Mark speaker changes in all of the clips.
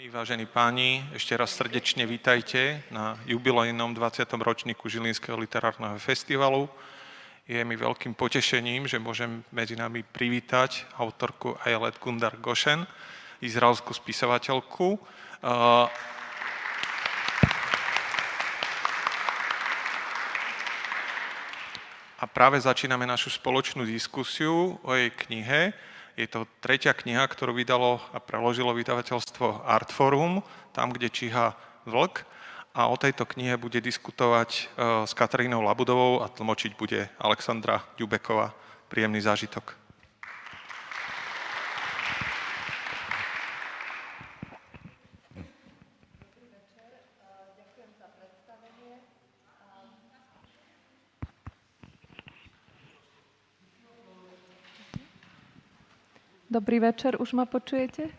Speaker 1: Vážení páni, ešte raz srdečne vítajte na jubilejnom 20. ročníku Žilinského literárneho festivalu. Je mi veľkým potešením, že môžem medzi nami privítať autorku Ajelet Gundar-Gosen, izraelskú spisovateľku. A práve začíname našu spoločnú diskusiu o jej knihe. Je to tretia kniha, ktorú vydalo a preložilo vydavateľstvo Artforum, Tam, kde číha vlk. A o tejto knihe bude diskutovať s Katarínou Labudovou a tlmočiť bude Alexandra Ďubeková. Príjemný zážitok.
Speaker 2: Dobrý večer, už ma počujete?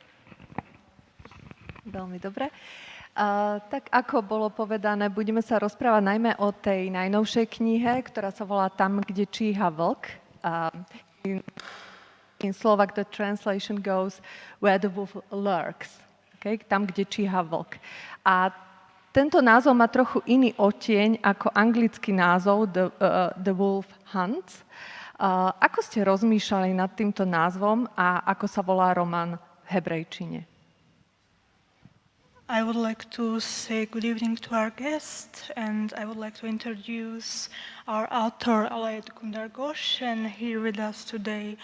Speaker 2: Veľmi dobre. Tak ako bolo povedané, budeme sa rozprávať najmä o tej najnovšej knihe, ktorá sa volá Tam, kde číha vlk. In Slovak the translation goes Where the wolf lurks. Okay? Tam, kde číha vlk. A tento názov má trochu iný odtieň ako anglický názov The Wolf Hunts. Ako ste rozmýšľali nad týmto názvom a ako sa volá román v hebrejčine?
Speaker 3: I would like to say good evening to our guest, and I would like to introduce our author, Ajelet Gundar-Gosen, here with us today.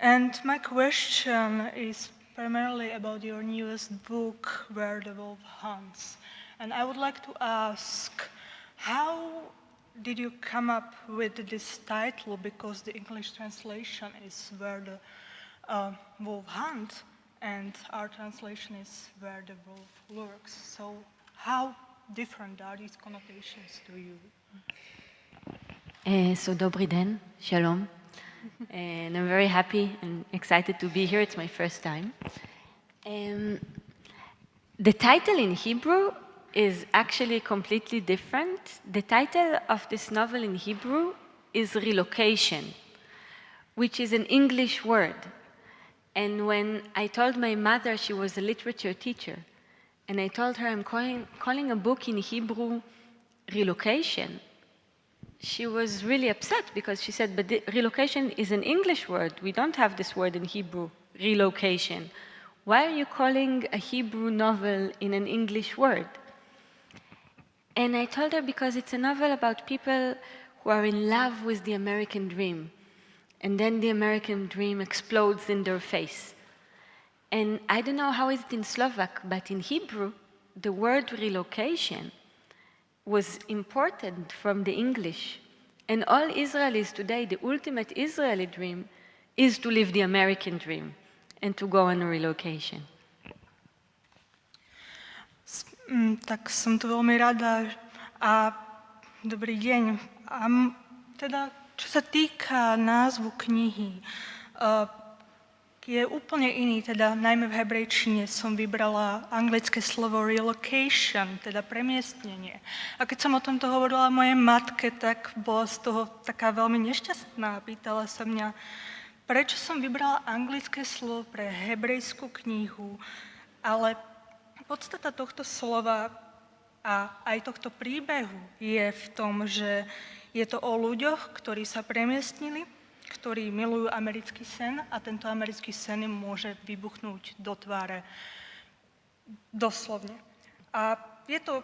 Speaker 3: And my question is primarily about your newest book, Where the Wolf Hunts. And I would like to ask, how did you come up with this title? Because the English translation is Where the Wolf Hunts, and our translation is Where the Wolf Lurks. So how different are these connotations to you?
Speaker 4: So Dobry den, Shalom. And I'm very happy and excited to be here. It's my first time. The title in Hebrew is actually completely different. The title of this novel in Hebrew is relocation, which is an English word. And when I told my mother, she was a literature teacher, and I told her I'm calling a book in Hebrew relocation, she was really upset because she said, but relocation is an English word. We don't have this word in Hebrew, relocation. Why are you calling a Hebrew novel in an English word? And I told her because it's a novel about people who are in love with the American dream. And then the American dream explodes in their face. And I don't know how is it in Slovak, but in Hebrew, the word relocation was imported from the English. And all Israelis today, the ultimate Israeli dream is to live the American dream and to go on a relocation.
Speaker 3: Tak som tu veľmi rada a dobrý deň. Teda, čo sa týka názvu knihy, je úplne iný, teda najmä v hebrejčine som vybrala anglické slovo relocation, teda premiestnenie. A keď som o tomto hovorila mojej matke, tak bola z toho taká veľmi nešťastná. Pýtala sa mňa, prečo som vybrala anglické slovo pre hebrejskú knihu, ale podstata tohto slova a aj tohto príbehu je v tom, že je to o ľuďoch, ktorí sa premiestnili, ktorí milujú americký sen a tento americký sen im môže vybuchnúť do tváre doslovne. A je to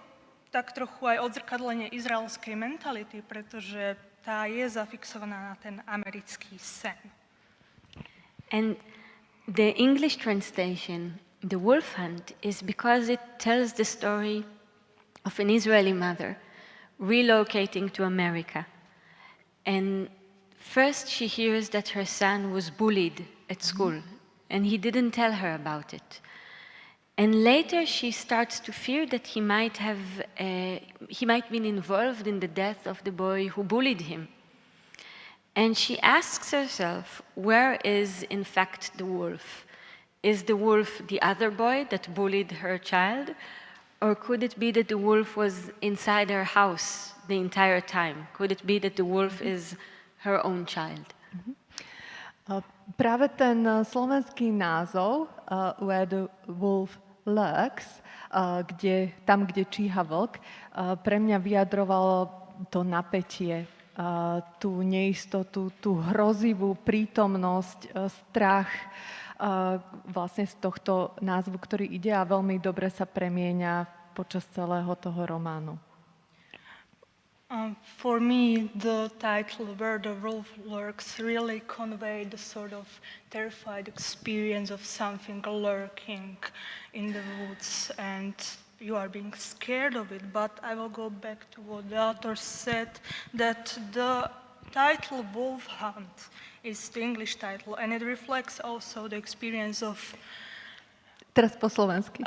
Speaker 3: tak trochu aj odzrkadlenie izraelskej mentality, pretože tá je zafixovaná na ten americký sen.
Speaker 4: And the English translation, The Wolf Hunt, is because it tells the story of an Israeli mother relocating to America. And first she hears that her son was bullied at school, and he didn't tell her about it. And later she starts to fear that he might been involved in the death of the boy who bullied him. And she asks herself, where is in fact the wolf? Is the wolf the other boy that bullied her child? Or could it be that the wolf was inside her house the entire time? Could it be that the wolf is her own child?
Speaker 2: Práve ten slovenský názov Where the Wolf lurks, tam, kde číha vlk, pre mňa vyjadrovalo to napätie, tú neistotu, tú hrozivú prítomnosť, strach vlastne z tohto názvu, ktorý ide a veľmi dobre sa premieňa počas celého toho románu.
Speaker 3: For me, the title Where the Wolf Lurks really conveyed the sort of terrified experience of something lurking in the woods, and you are being scared of it. But I will go back to what the author said, that the title Wolf Hunt is the English title, and it reflects also the experience of...
Speaker 2: Teraz po slovensky.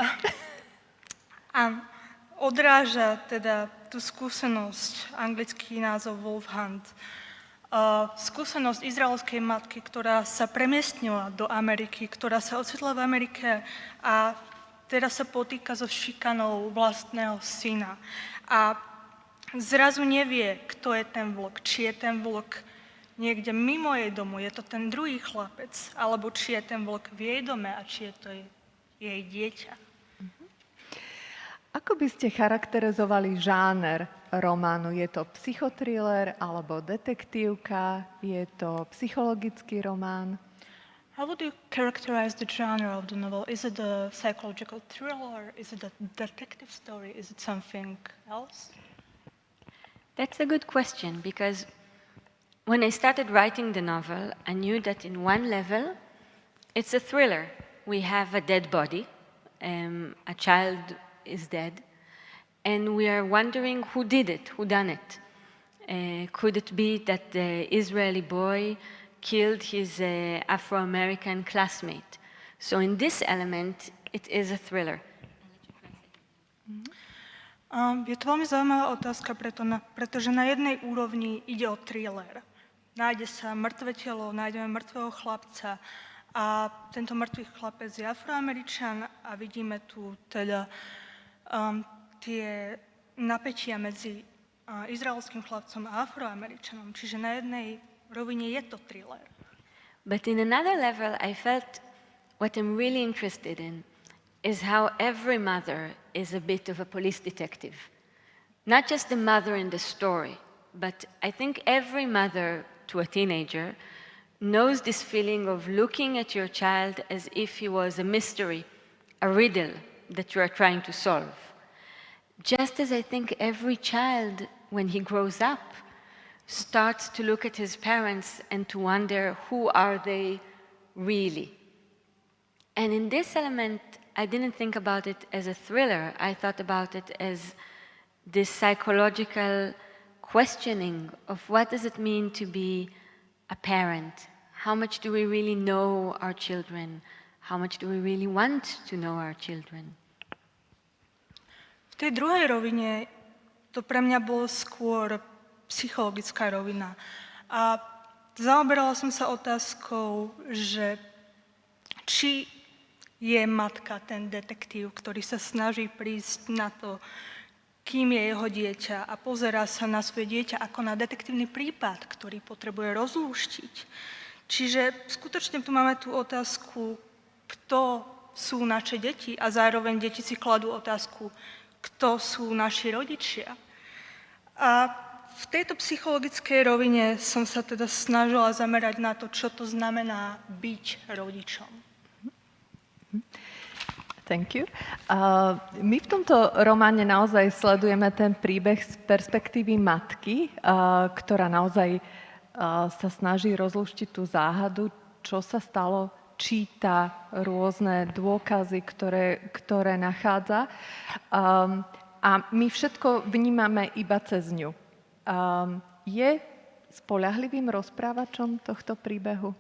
Speaker 3: Odráža teda tú skúsenosť, anglický názov Wolf Hunt, skúsenosť izraelskej matky, ktorá sa premiestnila do Ameriky, ktorá sa ocitla v Amerike a teraz sa potýka so šikanou vlastného syna. A zrazu nevie, kto je ten vlk, či je ten vlk niekde mimo jej domu, je to ten druhý chlapec, alebo či je ten vlk v jej dome a či je to jej dieťa.
Speaker 2: Ako by ste charakterizovali žáner románu? Je to psychotriller alebo detektívka? Je to psychologický román?
Speaker 3: How would you characterize the genre of the novel? Is it a psychological thriller? Is it a detective story? Is it something else?
Speaker 4: That's a good question, because when I started writing the novel, I knew that in one level, it's a thriller. We have a dead body, a child is dead, and we are wondering who did it, who done it. Could it be that the Israeli boy killed his Afro-American classmate? So in this element, it is a thriller.
Speaker 3: Je to veľmi zaujímavá otázka, pretože na jednej úrovni ide o thriller. Nájde sa mŕtve telo, nájdeme mŕtvého chlapca a tento mŕtvý chlapec je Afroameričan a vidíme tu teda tie napätia medzi izraelským chlapcom a Afroameričanom. Čiže na jednej rovine je to thriller.
Speaker 4: But in another level, I felt what I'm really interested in is how every mother is a bit of a police detective. Not just the mother in the story, but I think every mother to a teenager knows this feeling of looking at your child as if he was a mystery, a riddle that you are trying to solve. Just as I think every child, when he grows up, starts to look at his parents and to wonder who are they really. And in this element, I didn't think about it as a thriller. I thought about it as this psychological questioning of what does it mean to be a parent? How much do we really know our children? How much do we really want to know our children?
Speaker 3: V tej druhej rovine to pre mňa bolo skôr psychologická rovina. A zaoberala som sa otázkou, že či je matka ten detektív, ktorý sa snaží prísť na to, kým je jeho dieťa a pozerá sa na svoje dieťa ako na detektívny prípad, ktorý potrebuje rozlúštiť. Čiže skutočne tu máme tú otázku, kto sú naše deti a zároveň deti si kladú otázku, kto sú naši rodičia. A v tejto psychologickej rovine som sa teda snažila zamerať na to, čo to znamená byť rodičom.
Speaker 2: Thank you. My v tomto románe naozaj sledujeme ten príbeh z perspektívy matky, ktorá naozaj sa snaží rozluštiť tú záhadu, čo sa stalo, číta rôzne dôkazy, ktoré nachádza. A my všetko vnímame iba cez ňu. Je spoľahlivým rozprávačom tohto príbehu?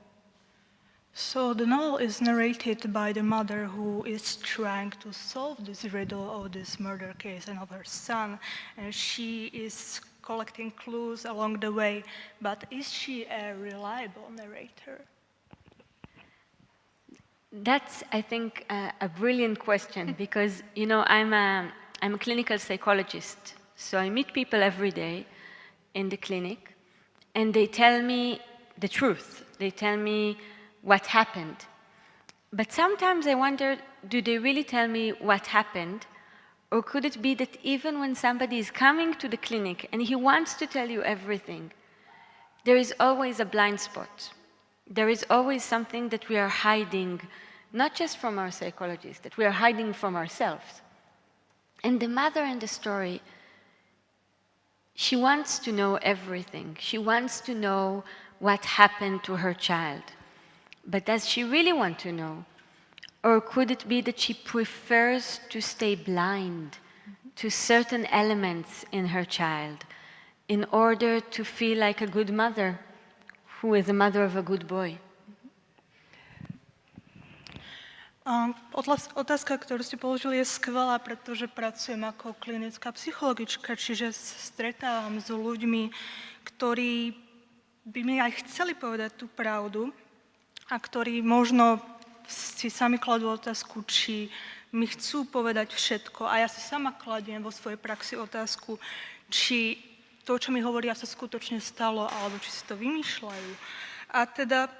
Speaker 3: So the novel is narrated by the mother who is trying to solve this riddle of this murder case and of her son, and she is collecting clues along the way, but is she a reliable narrator?
Speaker 4: That's, I think, a brilliant question because, you know, I'm a clinical psychologist, so I meet people every day in the clinic, and they tell me the truth. They tell me what happened. But sometimes I wonder, do they really tell me what happened? Or could it be that even when somebody is coming to the clinic and he wants to tell you everything, there is always a blind spot. There is always something that we are hiding, not just from our psychologists, that we are hiding from ourselves. And the mother in the story, she wants to know everything. She wants to know what happened to her child. But does she really want to know? Or could it be that she prefers to stay blind to certain elements in her child in order to feel like a good mother, who is a mother of a good boy?
Speaker 3: Otázka, ktorú si položili, je skvelá, pretože pracujem ako klinická psychologička, čiže stretávam s ľuďmi, ktorí by mi aj chceli povedať tú pravdu a ktorí možno si sami kladú otázku, či mi chcú povedať všetko. A ja si sama kladiem vo svojej praxi otázku, či to, čo mi hovoria, sa skutočne stalo, alebo či si to vymýšľajú. A teda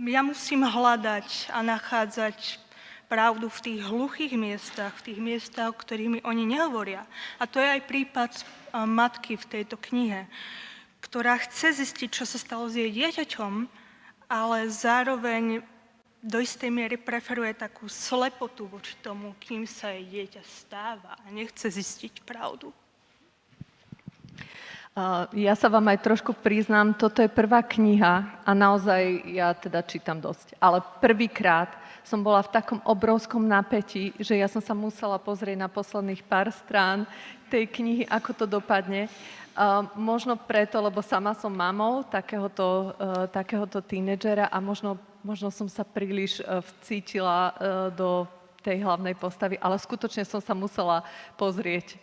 Speaker 3: ja musím hľadať a nachádzať pravdu v tých hluchých miestach, v tých miestach, o ktorých mi oni nehovoria. A to je aj prípad matky v tejto knihe, ktorá chce zistiť, čo sa stalo s jej dieťaťom, ale zároveň do istej miery preferuje takú slepotu voči tomu, kým sa jej dieťa stáva a nechce zistiť pravdu.
Speaker 2: Ja sa vám aj trošku priznám, toto je prvá kniha a naozaj ja teda čítam dosť. Ale prvýkrát som bola v takom obrovskom napätí, že ja som sa musela pozrieť na posledných pár strán tej knihy, ako to dopadne. Možno preto, lebo sama som mamou takéhoto tínedžera a možno som sa príliš vcítila do tej hlavnej postavy, ale skutočne som sa musela pozrieť,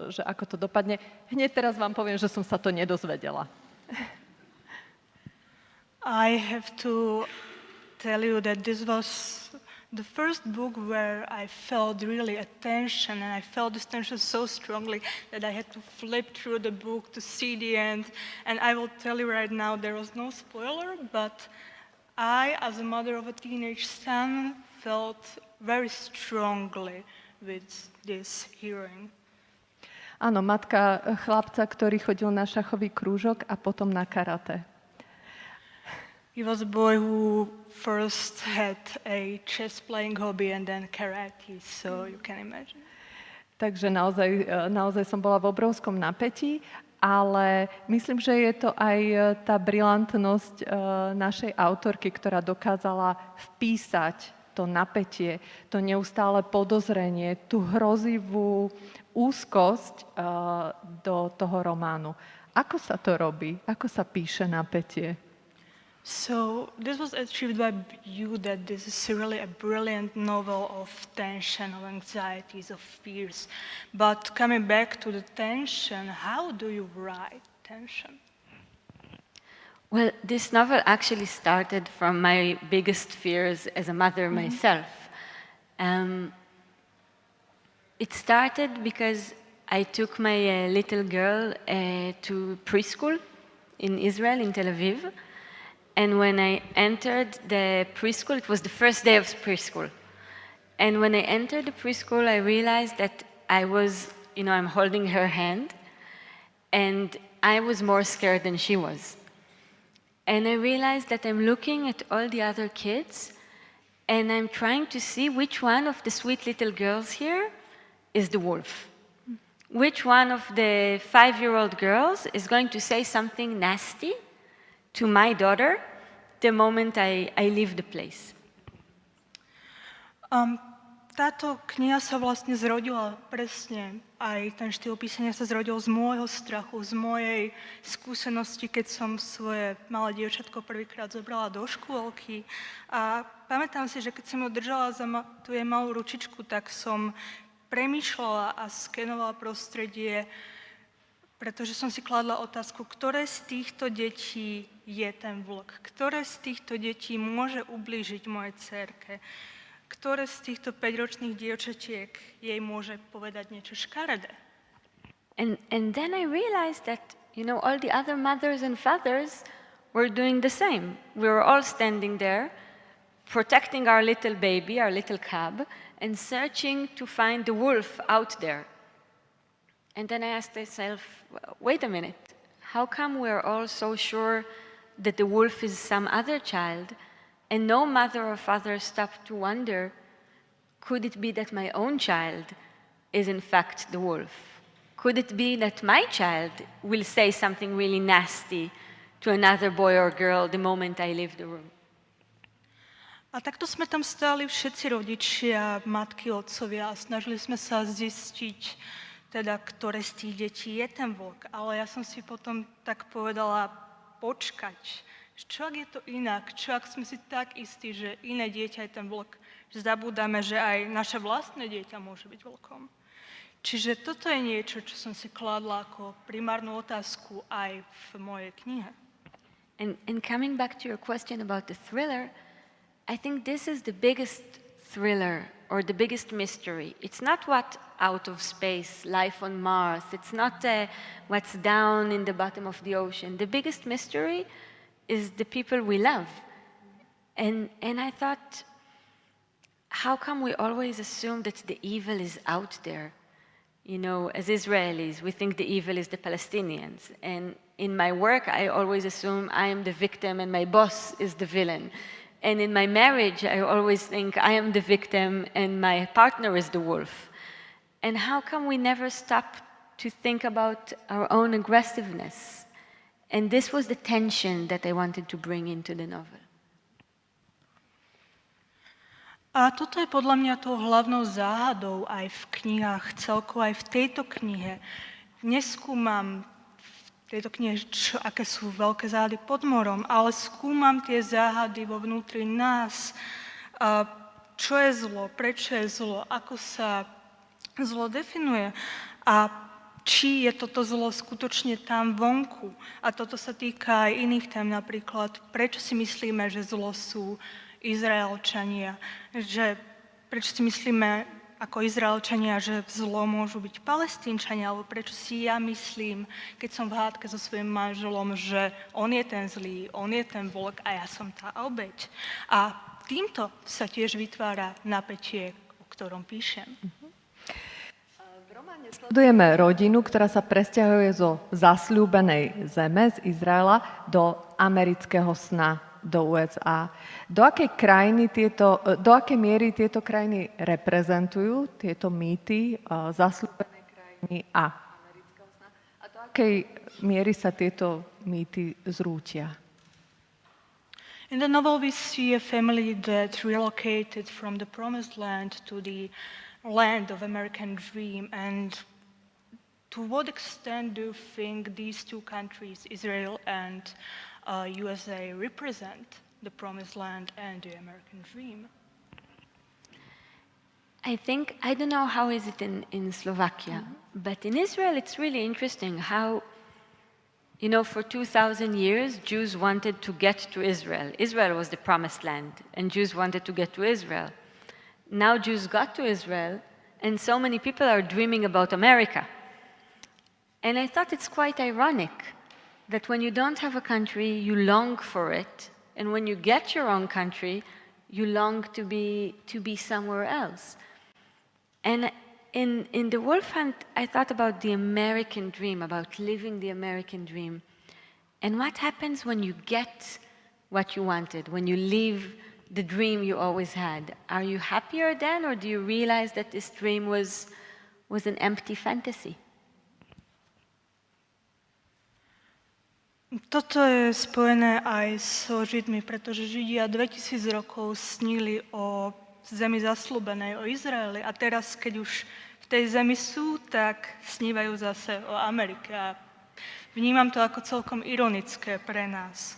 Speaker 2: že ako to dopadne. Hneď teraz vám poviem, že som sa to nedozvedela.
Speaker 3: I have to tell you that this was the first book where I felt really a tension, and I felt this tension so strongly that I had to flip through the book to see the end. And I will tell you right now, there was no spoiler, but I, as a mother of a teenage son, felt very strongly with this hearing.
Speaker 2: Áno, matka chlapca, ktorý chodil na šachový krúžok a potom na karate.
Speaker 3: He was a boy who first had a chess playing hobby and then karate, so you can imagine.
Speaker 2: Takže naozaj som bola v obrovskom napätí, ale myslím, že je to aj tá brilantnosť našej autorky, ktorá dokázala vpísať to napätie, to neustále podozrenie, tú hrozivú úzkosť do toho románu. Ako sa to robí? Ako sa píše napätie?
Speaker 3: So this was achieved by you, that this is really a brilliant novel of tension, of anxieties, of fears. But coming back to the tension, how do you write tension?
Speaker 4: Well, this novel actually started from my biggest fears as a mother myself. It started because I took my little girl to preschool in Israel, in Tel Aviv. And when I entered the preschool, it was the first day of preschool. And when I entered the preschool, I realized that I'm holding her hand, and I was more scared than she was. And I realized that I'm looking at all the other kids, and I'm trying to see which one of the sweet little girls here is the wolf. Which one of the 5-year-old girls is going to say something nasty to my daughter the moment I leave the place.
Speaker 3: Táto kniha sa vlastne zrodila presne, aj ten štýl písania sa zrodil z môjho strachu, z mojej skúsenosti, keď som svoje malé dievčatko prvýkrát zobrala do škôlky. A pamätám si, že keď som ju držala za tú jej malú ručičku, tak som premýšľala a skenovala prostredie, pretože som si kladla otázku, ktoré z týchto detí je ten vlk, ktoré z týchto detí môže ublížiť mojej dcérke, ktoré z týchto 5-ročných dievčatiek jej môže povedať niečo škaredé.
Speaker 4: And then I realized that, all the other mothers and fathers were doing the same. We were all standing there, protecting our little baby, our little cub, and searching to find the wolf out there. And then I asked myself, wait a minute, how come we're all so sure that the wolf is some other child, and no mother or father stopped to wonder, could it be that my own child is in fact the wolf? Could it be that my child will say something really nasty to another boy or girl the moment I leave the room?
Speaker 3: A takto sme tam stáli všetci rodičia, matky, otcovia a snažili sme sa zistiť, teda, ktoré z tých detí je ten vlk. Ale ja som si potom tak povedala, počkať, čo ak je to inak, čo ak sme si tak istí, že iné dieťa je ten vlk, že zabúdame, že aj naše vlastné dieťa môže byť vlkom. Čiže toto je niečo, čo som si kladla ako primárnu otázku aj v mojej knihe.
Speaker 4: And coming back to your question about the thriller, I think this is the biggest thriller or the biggest mystery. It's not what out of space, life on Mars. It's not what's down in the bottom of the ocean. The biggest mystery is the people we love. And I thought, how come we always assume that the evil is out there? You know, as Israelis, we think the evil is the Palestinians. And in my work, I always assume I am the victim and my boss is the villain. And in my marriage, I always think I am the victim and my partner is the wolf. And how come we never stop to think about our own aggressiveness? And this was the tension that I wanted to bring into the novel.
Speaker 3: A toto je podľa mňa tou hlavnou záhadou aj v knihách, celkovo aj v tejto knihe. Neskúmam v tejto knihe, aké sú veľké záhady pod morom, ale skúmam tie záhady vo vnútri nás. Čo je zlo, prečo je zlo, ako sa zlo definuje a či je toto zlo skutočne tam vonku. A toto sa týka aj iných tém, napríklad prečo si myslíme, že zlo sú Izraelčania, že prečo si myslíme ako Izraelčania, že zlo môžu byť Palestínčania, alebo prečo si ja myslím, keď som v hádke so svojím manželom, že on je ten zlý, on je ten vlk a ja som tá obeť. A týmto sa tiež vytvára napätie, o ktorom píšem.
Speaker 2: Sledujeme rodinu, ktorá sa presťahuje zo zasľúbenej zeme z Izraela do amerického sna, do USA. Do akej miery tieto krajiny reprezentujú, tieto mýty zasľúbenej krajiny a amerického sna? A do akej miery sa tieto mýty zrútia?
Speaker 3: In the novel we see a family that relocated from the promised land to the land of American dream, and to what extent do you think these two countries, Israel and USA, represent the promised land and the American dream?
Speaker 4: I think, I don't know how is it in Slovakia, but in Israel it's really interesting how, you know, for 2,000 years Jews wanted to get to Israel. Israel was the promised land, and Jews wanted to get to Israel. Now Jews got to Israel, and so many people are dreaming about America. And I thought it's quite ironic that when you don't have a country, you long for it, and when you get your own country, you long to be somewhere else. And in The Wolf Hunt, I thought about the American dream, about living the American dream. And what happens when you get what you wanted, when you live the dream you always had? Are you happier then, or do you realize that this dream was an empty fantasy?
Speaker 3: Toto je spojené aj so Židmi, pretože Židia 2000 rokov snili o zemi zasľúbenej, o Izraeli, a teraz, keď už v tej zemi sú, tak snívajú zase o Amerike. A vnímam to ako celkom ironické pre nás,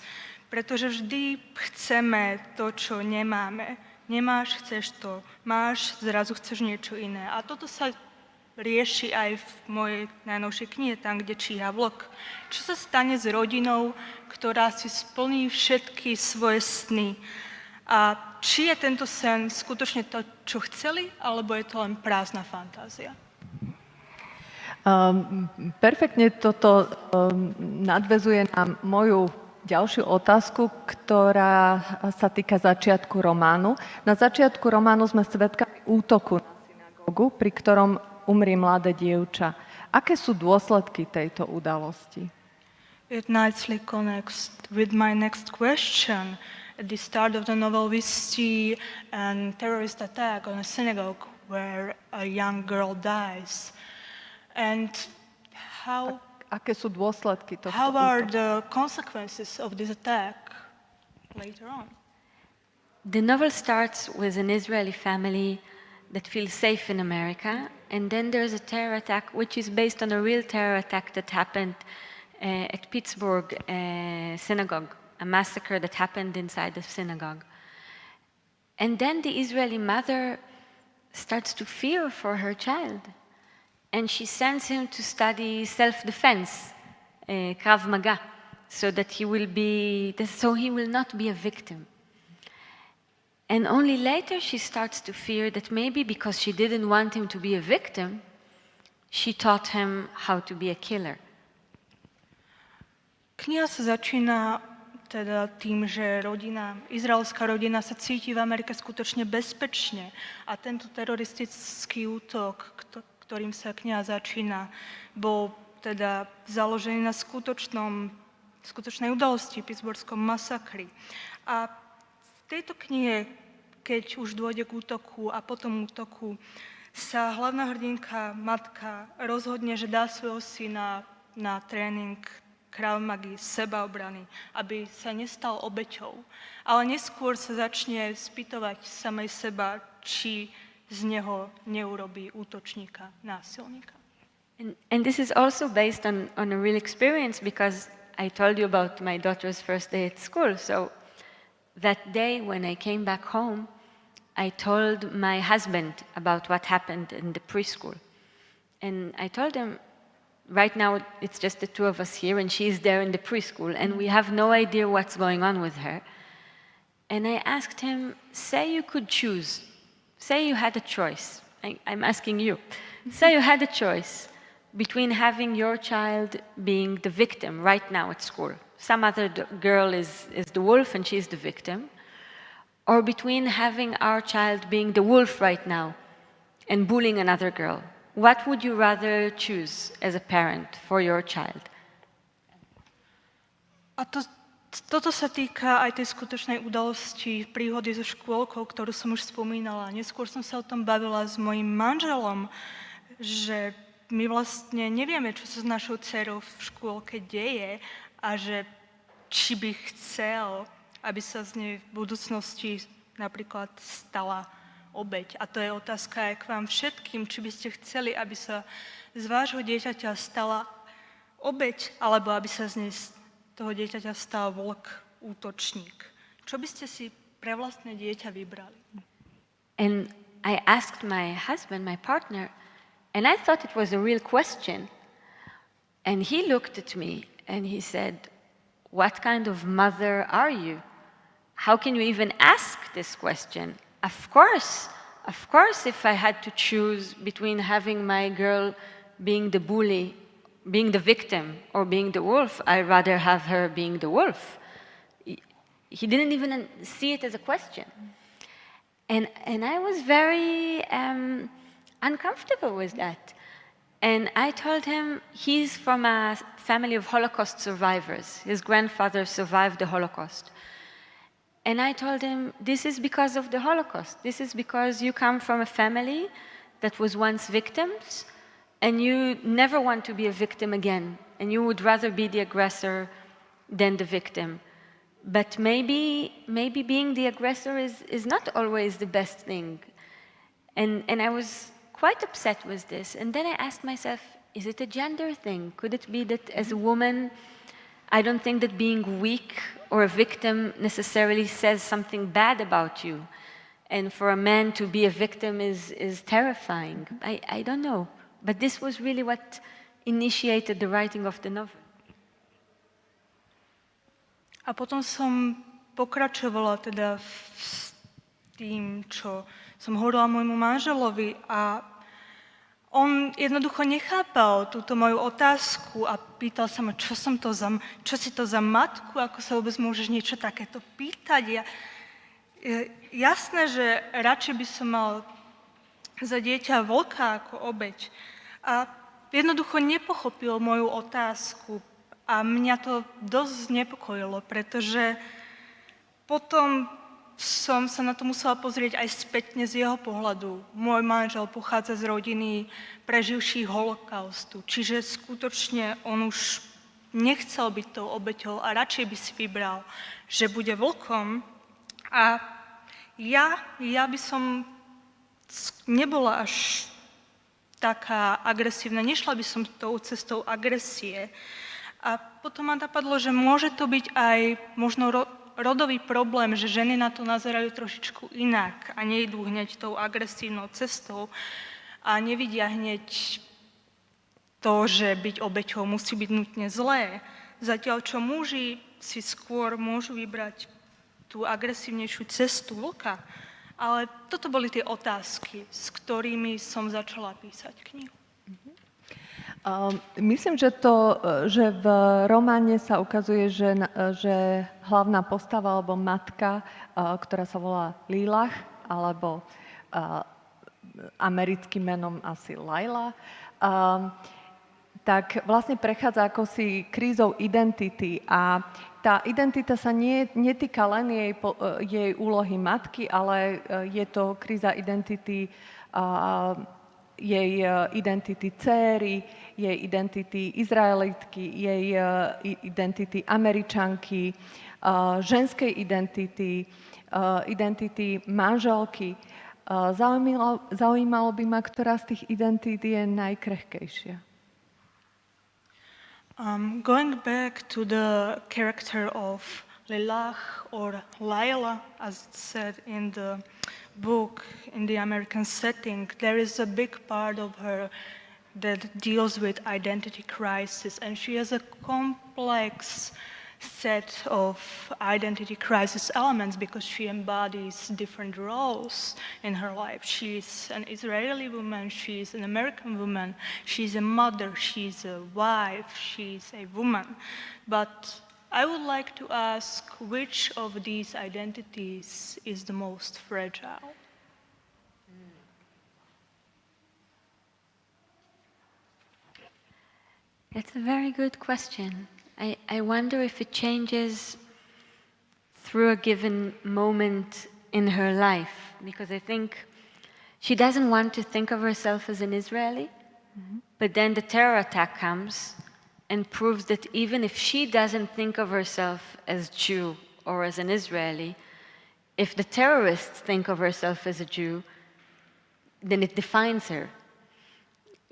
Speaker 3: pretože vždy chceme to, čo nemáme. Nemáš, chceš to, máš, zrazu chceš niečo iné. A toto sa rieši aj v mojej najnovšej knihe, tam, kde číha vlk. Čo sa stane s rodinou, ktorá si splní všetky svoje sny? A či je tento sen skutočne to, čo chceli, alebo je to len prázdna fantázia?
Speaker 2: Perfektne toto nadväzuje na moju ďalšiu otázku, ktorá sa týka začiatku románu. Na začiatku románu sme svedkami útoku na synagógu, pri ktorom umrie mladé dievča. Aké sú dôsledky tejto udalosti?
Speaker 3: It nicely connects with my next question. At the start of the novel, we see a terrorist attack on a synagogue where a young girl dies. And
Speaker 2: Aké sú dôsledky tohto
Speaker 3: how are
Speaker 2: útoku?
Speaker 3: the consequences of this attack later on?
Speaker 4: The novel starts with an Israeli family that feels safe in America, and then there's a terror attack which is based on a real terror attack that happened at Pittsburgh synagogue, a massacre that happened inside the synagogue. And then the Israeli mother starts to fear for her child, and she sends him to study self-defense, Krav Maga, so he will not be a victim. And only later she starts to fear that maybe because she didn't want him to be a victim, she taught him how to be a killer.
Speaker 3: Kniha sa začína teda tým, že izraelská rodina sa cíti v Amerike skutočne bezpečne a tento teroristický útok, ktorým sa kniha začína, bol teda založený na skutočnej udalosti, Pittsburghskom masakri. A v tejto knihe, keď už dôjde k útoku a potom útoku, sa hlavná hrdinka, matka, rozhodne, že dá svojho syna na tréning Krav Magy, sebaobrany, aby sa nestal obeťou. Ale neskôr sa začne spýtovať samej seba, či z neho neurobí útočníka, násilníka.
Speaker 4: And this is also based on a real experience, because I told you about my daughter's first day at school. So that day when I came back home, I told my husband about what happened in the preschool. And I told him, right now it's just the two of us here, and she's there in the preschool, and we have no idea what's going on with her. And I asked him, say you could choose, say you had a choice. I'm asking you. Say you had a choice between having your child being the victim right now at school. Some other girl is the wolf and she's the victim. Or between having our child being the wolf right now and bullying another girl. What would you rather choose as a parent for your child?
Speaker 3: A toto sa týka aj tej skutočnej udalosti, príhody so škôlkou, ktorú som už spomínala. Neskôr som sa o tom bavila s mojím manželom, že my vlastne nevieme, čo sa s našou dcerou v škôlke deje a že či by chcel, aby sa z nej v budúcnosti napríklad stala obeť. A to je otázka aj k vám všetkým, či by ste chceli, aby sa z vášho dieťaťa stala obeť, alebo aby sa z nej toho dieťaťa stal vlk, útočník. Čo by ste si pre vlastné dieťa vybrali?
Speaker 4: And I asked my husband, my partner, and I thought it was a real question. And he looked at me and he said, what kind of mother are you? How can you even ask this question? Of course, if I had to choose between having my girl being the bully, being the victim, or being the wolf, I'd rather have her being the wolf. He didn't even see it as a question. And I was very uncomfortable with that. And I told him he's from a family of Holocaust survivors. His grandfather survived the Holocaust. And I told him, this is because of the Holocaust. This is because you come from a family that was once victims, and you never want to be a victim again. And you would rather be the aggressor than the victim. But maybe being the aggressor is not always the best thing. And I was quite upset with this. And then I asked myself, is it a gender thing? Could it be that as a woman, I don't think that being weak or a victim necessarily says something bad about you. And for a man to be a victim is terrifying. I don't know. But this was really what initiated the writing of the novel.
Speaker 3: A potom som pokračovala teda s tým, čo som hovorila môjmu manželovi, a on jednoducho nechápal túto moju otázku a pýtal sa ma, čo si to za matku, ako sa vôbec môžeš niečo takéto pýtať. Jasné, že radšej by som mal za dieťa vlka ako obeť. A jednoducho nepochopil moju otázku a mňa to dosť znepokojilo, pretože potom som sa na to musela pozrieť aj spätne z jeho pohľadu. Môj manžel pochádza z rodiny preživších holokaustu, čiže skutočne on už nechcel byť tou obeťou a radšej by si vybral, že bude vlkom. A ja by som nebola až taká agresívna, nešla by som tou cestou agresie. A potom ma napadlo, že môže to byť aj možno rodový problém, že ženy na to nazerajú trošičku inak a nejdú hneď tou agresívnou cestou a nevidia hneď to, že byť obeťou musí byť nutne zlé. Zatiaľ, čo muži si skôr môžu vybrať tú agresívnejšiu cestu vlka. Ale toto boli tie otázky, s ktorými som začala písať knihu.
Speaker 2: Myslím, že v románe sa ukazuje, že hlavná postava alebo matka, ktorá sa volá Lilach, alebo americkým menom asi Laila, tak vlastne prechádza akosi krízou identity a tá identita sa netýka len jej úlohy matky, ale je to kríza identity jej identity dcéry, jej identity Izraelitky, jej identity Američanky, ženskej identity, identity manželky. Zaujímalo by ma, ktorá z tých identít je najkrehkejšia.
Speaker 3: Going back to the character of Lilach or Laila, as it said in the book, in the American setting, there is a big part of her that deals with identity crisis, and she has a complex set of identity crisis elements because she embodies different roles in her life. She's an Israeli woman, she's an American woman, she's a mother, she's a wife, she's a woman. But I would like to ask which of these identities is the most fragile?
Speaker 4: That's a very good question. I wonder if it changes through a given moment in her life, because I think she doesn't want to think of herself as an Israeli, but then the terror attack comes and proves that even if she doesn't think of herself as Jew or as an Israeli, if the terrorists think of herself as a Jew, then it defines her.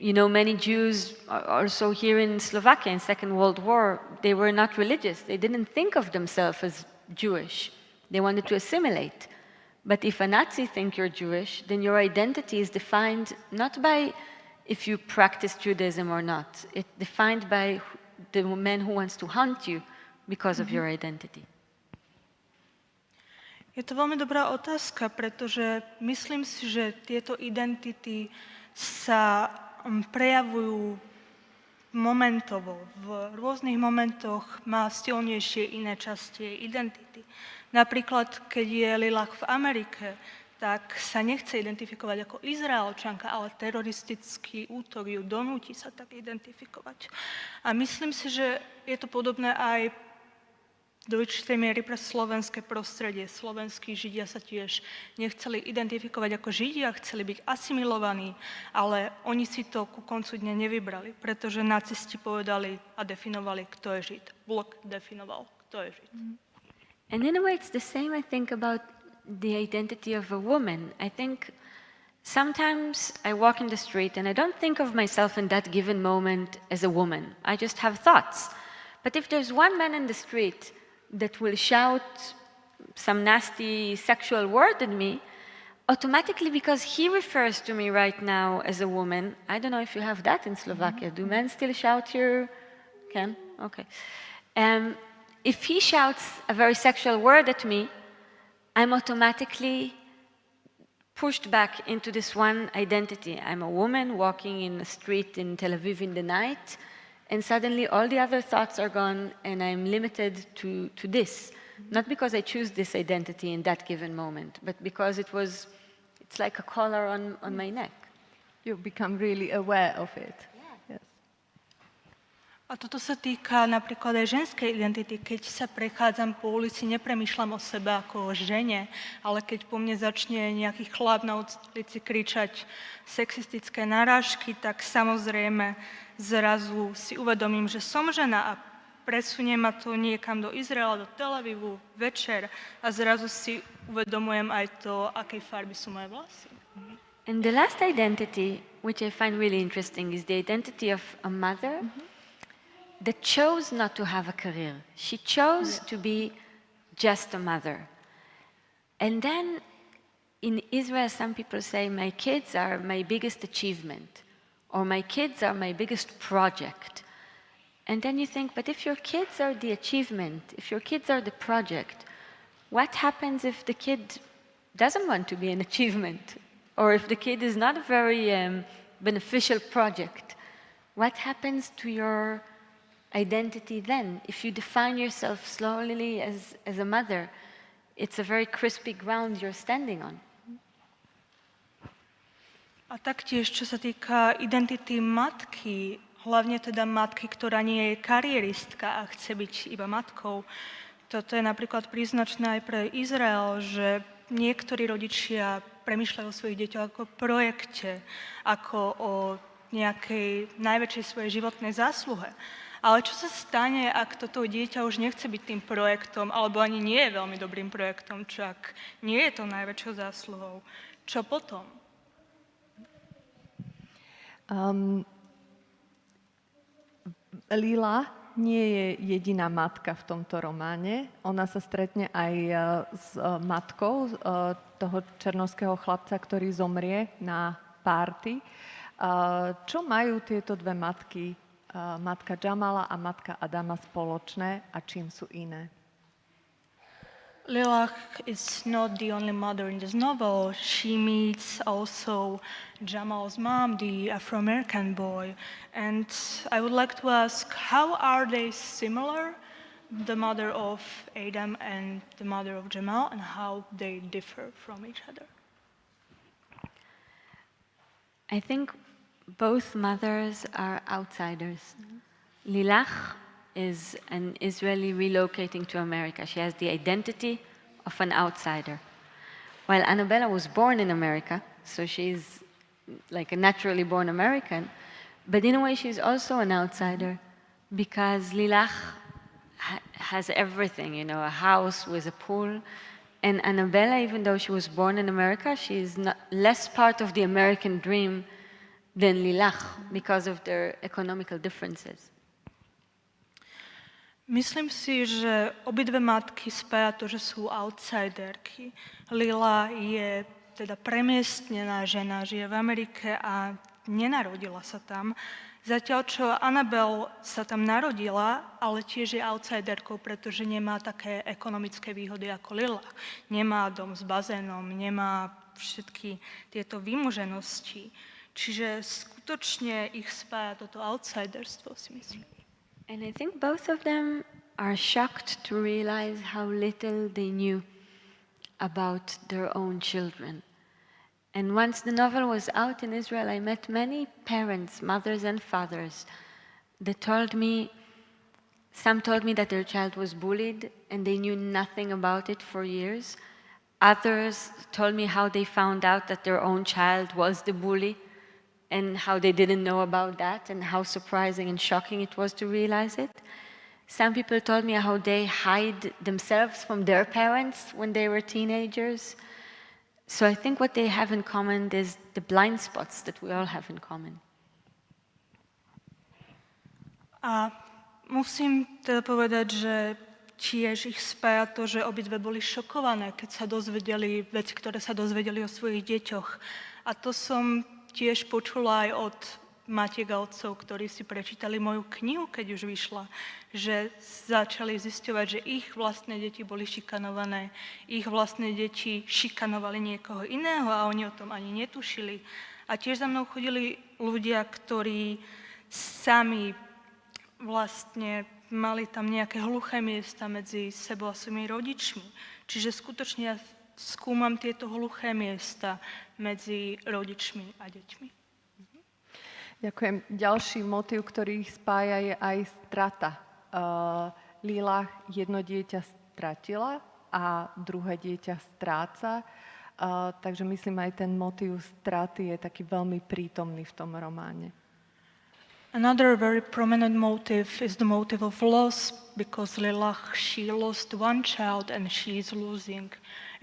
Speaker 4: You know, many Jews, also here in Slovakia in Second World War, they were not religious. They didn't think of themselves as Jewish. They wanted to assimilate. But if a Nazi thinks you're Jewish, then your identity is defined not by if you practice Judaism or not. It's defined by the man who wants to hunt you because of your identity.
Speaker 3: Je to veľmi dobrá otázka, pretože myslím si, že tieto identity sa prejavujú momentovo. V rôznych momentoch má silnejšie iné časti jej identity. Napríklad, keď je Lilach v Amerike, tak sa nechce identifikovať ako Izraelčanka, ale teroristický útok ju donúti sa tak identifikovať. A myslím si, že je to podobné aj do určitej miery pre slovenské prostredie. Slovenskí Židia sa tiež nechceli identifikovať ako Židia, chceli byť asimilovaní, ale oni si to ku koncu dňa nevybrali, pretože nacisti povedali a definovali, kto je Žid. Blok definoval, kto je Žid.
Speaker 4: And in a way it's the same, I think, about the identity of a woman. I think sometimes I walk in the street and I don't think of myself in that given moment as a woman. I just have thoughts. But if there's one man in the street that will shout some nasty sexual word at me, automatically, because he refers to me right now as a woman, I don't know if you have that in Slovakia. Do men still shout here? Can? Okay. If he shouts a very sexual word at me, I'm automatically pushed back into this one identity. I'm a woman walking in a street in Tel Aviv in the night, and suddenly all the other thoughts are gone, and I'm limited to this. Not because I choose this identity in that given moment, but because it's like a collar on my neck.
Speaker 2: You become really aware of it. Yes.
Speaker 3: A toto sa týka napríklad aj ženskej identity. Keď sa prechádzam po ulici, nepremýšľam o sebe ako o žene, ale keď po mne začne nejaký chlap na ulici kričať sexistické narážky, tak samozrejme zrazu si uvedomím, že som žena a presunie ma to niekam do Izraela, do Tel Avivu, večer a zrazu si uvedomujem aj to, akej farby sú moje vlasy.
Speaker 4: And the last identity, which I find really interesting, is the identity of a mother that chose not to have a career. She chose to be just a mother. And then in Israel, some people say, my kids are my biggest achievement, or my kids are my biggest project. And then you think, but if your kids are the achievement, if your kids are the project, what happens if the kid doesn't want to be an achievement? Or if the kid is not a very beneficial project? What happens to your identity then? If you define yourself slowly as a mother, it's a very crispy ground you're standing on.
Speaker 3: A taktiež, čo sa týka identity matky, hlavne teda matky, ktorá nie je karieristka a chce byť iba matkou. Toto je napríklad príznačné aj pre Izrael, že niektorí rodičia premýšľajú o svojich deťoch ako o projekte, ako o nejakej najväčšej svojej životnej zásluhe. Ale čo sa stane, ak toto dieťa už nechce byť tým projektom, alebo ani nie je veľmi dobrým projektom, čo ak nie je to najväčšou zásluhou? Čo potom?
Speaker 2: Lila nie je jediná matka v tomto románe. Ona sa stretne aj s matkou toho černovského chlapca, ktorý zomrie na párty. Čo majú tieto dve matky, matka Jamala a matka Adama, spoločné a čím sú iné?
Speaker 3: Lilach is not the only mother in this novel. She meets also Jamal's mom, the Afro-American boy. And I would like to ask, how are they similar, the mother of Adam and the mother of Jamal, and how they differ from each other?
Speaker 4: I think both mothers are outsiders. Lilach is an Israeli relocating to America. She has the identity of an outsider. While Annabella was born in America, so she's like a naturally born American, but in a way she's also an outsider because Lilach has everything, you know, a house with a pool. And Annabella, even though she was born in America, she's not less part of the American dream than Lilach because of their economical differences.
Speaker 3: Myslím si, že obidve matky spája to, že sú outsiderky. Lila je teda premiestnená žena, žije v Amerike a nenarodila sa tam. Zatiaľ, čo Annabelle sa tam narodila, ale tiež je outsiderkou, pretože nemá také ekonomické výhody ako Lila. Nemá dom s bazénom, nemá všetky tieto vymoženosti. Čiže skutočne ich spája toto outsiderstvo, si myslím.
Speaker 4: And I think both of them are shocked to realize how little they knew about their own children. And once the novel was out in Israel, I met many parents, mothers and fathers, that told me, some told me that their child was bullied and they knew nothing about it for years. Others told me how they found out that their own child was the bully and how they didn't know about that and how surprising and shocking it was to realize it. Some people told me how they hide themselves from their parents when they were teenagers. So I think what they have in common is the blind spots that we all have in common.
Speaker 3: A musím teda povedať, že tiež ich spája to, že obidve boli šokované, keď sa dozvedeli veci, ktoré sa dozvedeli o svojich deťoch. A to som tiež počula aj od matiek a otcov, ktorí si prečítali moju knihu, keď už vyšla, že začali zisťovať, že ich vlastné deti boli šikanované, ich vlastné deti šikanovali niekoho iného a oni o tom ani netušili. A tiež za mnou chodili ľudia, ktorí sami vlastne mali tam nejaké hluché miesta medzi sebou a svojimi rodičmi. Čiže skutočne ja skúmam tieto hluché miesta medzi rodičmi a deťmi.
Speaker 2: Ďakujem. Ďalší motív, ktorý ich spája, je aj strata. Lila jedno dieťa stratila a druhé dieťa stráca. Takže myslím, aj ten motív straty je taký veľmi prítomný v tom románe.
Speaker 3: Another very prominent motive is the motive of loss, because Lilach, she lost one child and she is losing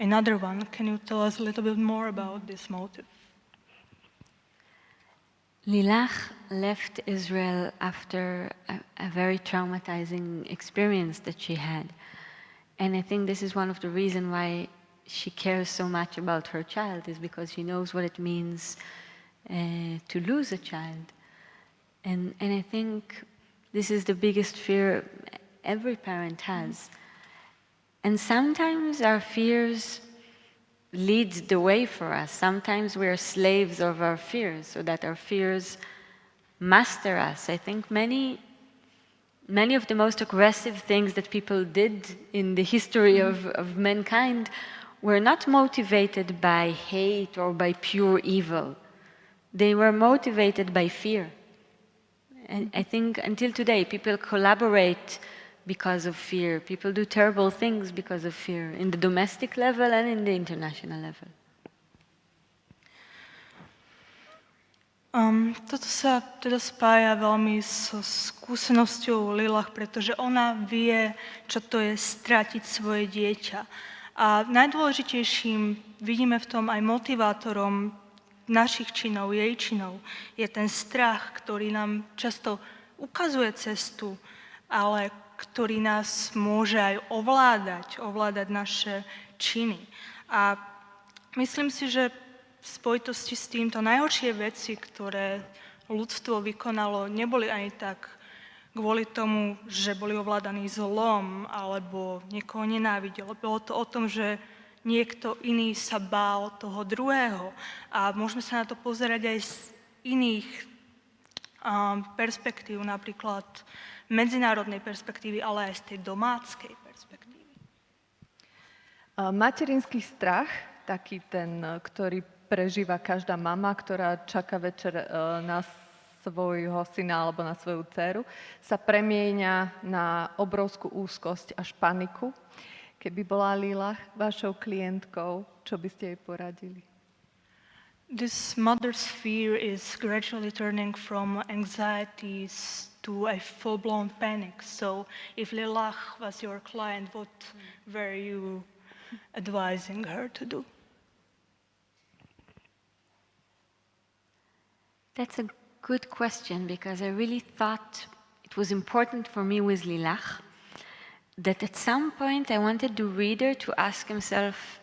Speaker 3: another one. Can you tell us a little bit more about this motive?
Speaker 4: Lilach left Israel after a very traumatizing experience that she had. And I think this is one of the reasons why she cares so much about her child, is because she knows what it means to lose a child. And I think this is the biggest fear every parent has. And sometimes our fears lead the way for us. Sometimes we are slaves of our fears, so that our fears master us. I think many of the most aggressive things that people did in the history of mankind were not motivated by hate or by pure evil. They were motivated by fear. And I think until today, people collaborate because of fear. People do terrible things because of fear, in the domestic level and in the international level.
Speaker 3: Toto sa teda spája veľmi so skúsenosťou Lilach, pretože ona vie, čo to je stratiť svoje dieťa. A najdôležitejším, vidíme v tom aj motivátorom našich činov, jej činov, je ten strach, ktorý nám často ukazuje cestu, ale ktorý nás môže aj ovládať naše činy. A myslím si, že v spojitosti s týmto najhoršie veci, ktoré ľudstvo vykonalo, neboli ani tak kvôli tomu, že boli ovládaní zlom alebo niekoho nenávidelo. Bolo to o tom, že niekto iný sa bál toho druhého. A môžeme sa na to pozerať aj z iných perspektív, napríklad medzinárodnej perspektívy, ale aj z tej domáckej perspektívy.
Speaker 2: Materinský strach, taký ten, ktorý prežíva každá mama, ktorá čaká večer na svojho syna alebo na svoju dceru, sa premieňa na obrovskú úzkosť až paniku. Keby bola Lila vašou klientkou, čo by ste jej poradili?
Speaker 3: This mother's fear is gradually turning from anxieties to a full-blown panic. So if Lilach was your client, what were you advising her to do?
Speaker 4: That's a good question, because I really thought it was important for me with Lilach that at some point I wanted the reader to ask himself,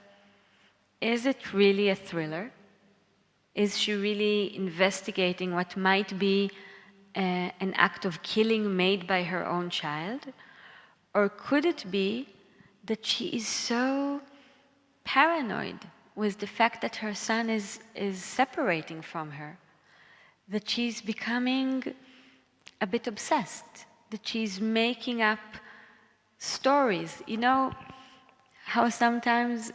Speaker 4: is it really a thriller? Is she really investigating what might be an act of killing made by her own child? Or could it be that she is so paranoid with the fact that her son is separating from her, that she's becoming a bit obsessed, that she's making up stories? You know how sometimes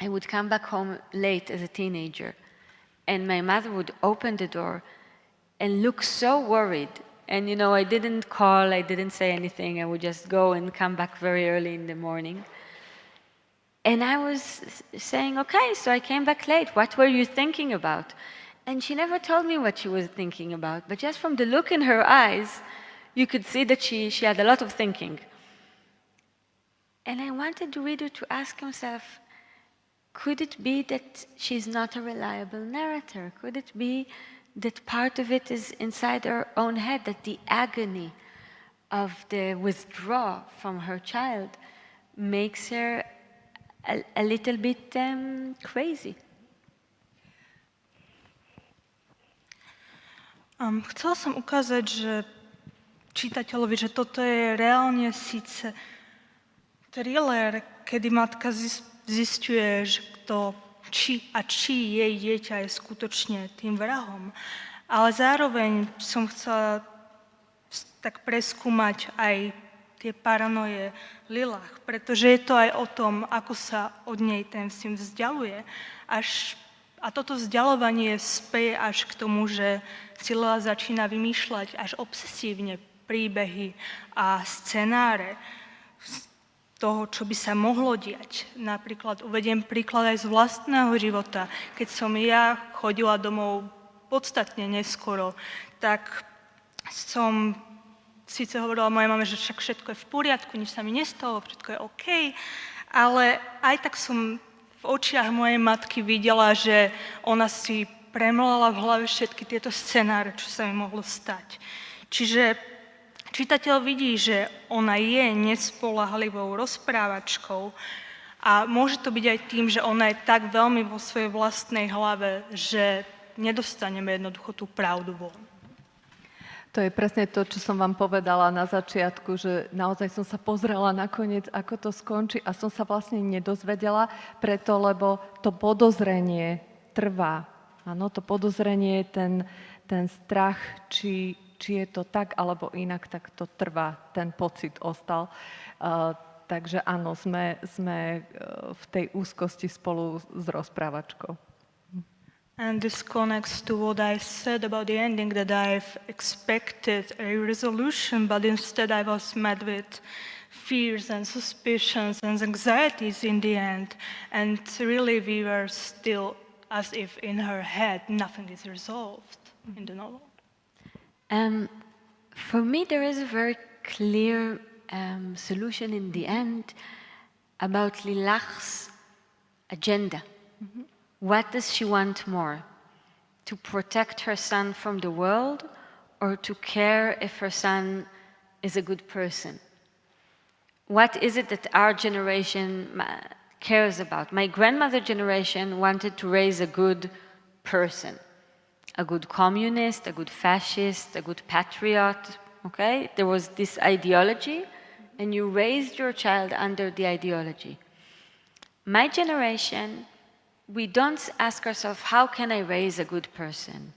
Speaker 4: I would come back home late as a teenager, and my mother would open the door and look so worried. And you know, I didn't call, I didn't say anything, I would just go and come back very early in the morning. And I was saying, okay, so I came back late, what were you thinking about? And she never told me what she was thinking about, but just from the look in her eyes, you could see that she had a lot of thinking. And I wanted the reader to ask himself, could it be that she's not a reliable narrator? Could it be that part of it is inside her own head, that the agony of the withdrawal from her child makes her a little bit crazy?
Speaker 3: Chcela som ukázať, že čitateľovi, že toto je reálne síce thriller, kedy matka zisťuje, že či jej dieťa je skutočne tým vrahom. Ale zároveň som chcela tak preskúmať aj tie paranoje Lilach, pretože je to aj o tom, ako sa od nej ten syn vzdialuje. A toto vzdialovanie speje až k tomu, že si Lila začína vymýšľať až obsesívne príbehy a scenáre toho, čo by sa mohlo diať. Napríklad uvediem príklad aj z vlastného života. Keď som ja chodila domov podstatne neskoro, tak som síce hovorila mojej mame, že však všetko je v poriadku, nič sa mi nestalo, všetko je OK, ale aj tak som v očiach mojej matky videla, že ona si premlala v hlave všetky tieto scenáre, čo sa mi mohlo stať. Čiže čitateľ vidí, že ona je nespoľahlivou rozprávačkou a môže to byť aj tým, že ona je tak veľmi vo svojej vlastnej hlave, že nedostaneme jednoducho tú pravdu von.
Speaker 2: To je presne to, čo som vám povedala na začiatku, že naozaj som sa pozrela nakoniec, ako to skončí a som sa vlastne nedozvedela, lebo to podozrenie trvá. Áno, to podozrenie, ten strach, či je to tak alebo inak, tak to trvá, ten pocit ostal. Takže áno, sme v tej úzkosti spolu s rozprávačkou.
Speaker 3: And this connects to what I said about the ending, that I've expected a resolution, but instead I was met with fears and suspicions and anxieties in the end. And really we were still as if in her head nothing is resolved in the novel.
Speaker 4: For me, there is a very clear solution in the end about Lilach's agenda. Mm-hmm. What does she want more? To protect her son from the world or to care if her son is a good person? What is it that our generation cares about? My grandmother's generation wanted to raise a good person. A good communist, a good fascist, a good patriot, okay? There was this ideology, and you raised your child under the ideology. My generation, we don't ask ourselves, how can I raise a good person?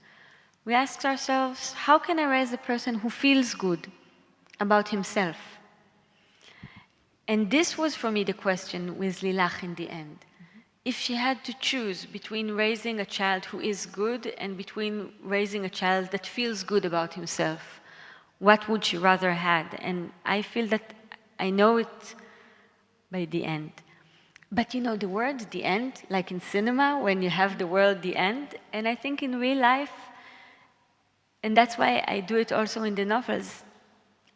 Speaker 4: We ask ourselves, how can I raise a person who feels good about himself? And this was for me the question with Lilach in the end. If she had to choose between raising a child who is good and between raising a child that feels good about himself, what would she rather have? And I feel that I know it by the end. But you know, the word the end, like in cinema, when you have the word the end, and I think in real life, and that's why I do it also in the novels,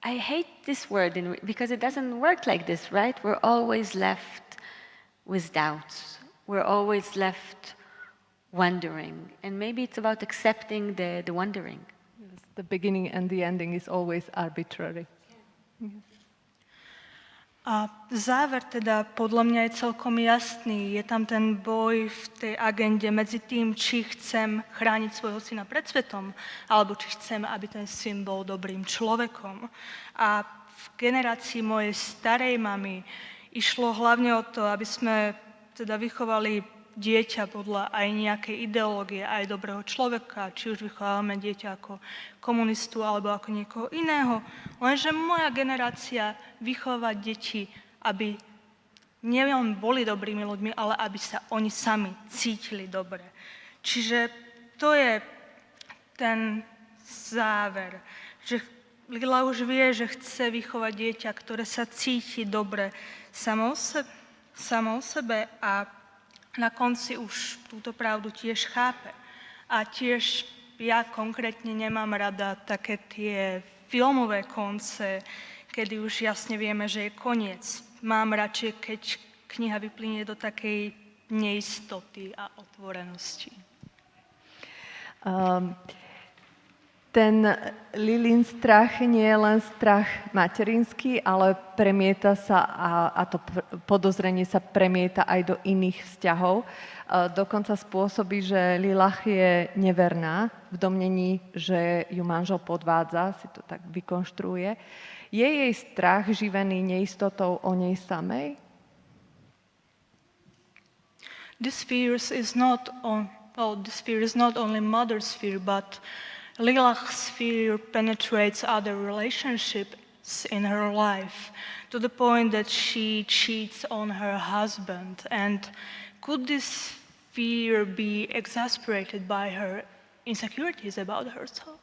Speaker 4: I hate this word because it doesn't work like this, right? We're always left with doubts. We're always left wondering. And maybe it's about accepting the wondering.
Speaker 2: Yes, the beginning and the ending is always arbitrary. Yeah. Yes.
Speaker 3: A záver teda podľa mňa je celkom jasný. Je tam ten boj v tej agende medzi tým, či chcem chrániť svojho syna pred svetom, alebo či chcem, aby ten syn bol dobrým človekom. A v generácii mojej starej mamy išlo hlavne o to, aby sme teda vychovali dieťa podľa aj nejakej ideológie, aj dobrého človeka, či už vychovávame dieťa ako komunistu alebo ako niekoho iného. Lenže moja generácia vychovávať deti, aby nielen boli dobrými ľuďmi, ale aby sa oni sami cítili dobre. Čiže to je ten záver, že Lila už vie, že chce vychovať dieťa, ktoré sa cíti dobre samo o sebe a na konci už túto pravdu tiež chápe. A tiež ja konkrétne nemám rada také tie filmové konce, kedy už jasne vieme, že je koniec. Mám radšej, keď kniha vyplynie do takej neistoty a otvorenosti.
Speaker 2: ten Lilin strach nie je len strach materinský, ale premieta sa a to podozrenie sa premieta aj do iných vzťahov. Dokonca spôsobí, že Lilach je neverná v domnení, že ju manžel podvádza, si to tak vykonštruuje. Je jej strach živený neistotou o nej samej?
Speaker 3: This fear is not only mother's fear, but Lilach's fear penetrates other relationships in her life to the point that she cheats on her husband. And could this fear be exasperated by her insecurities about herself?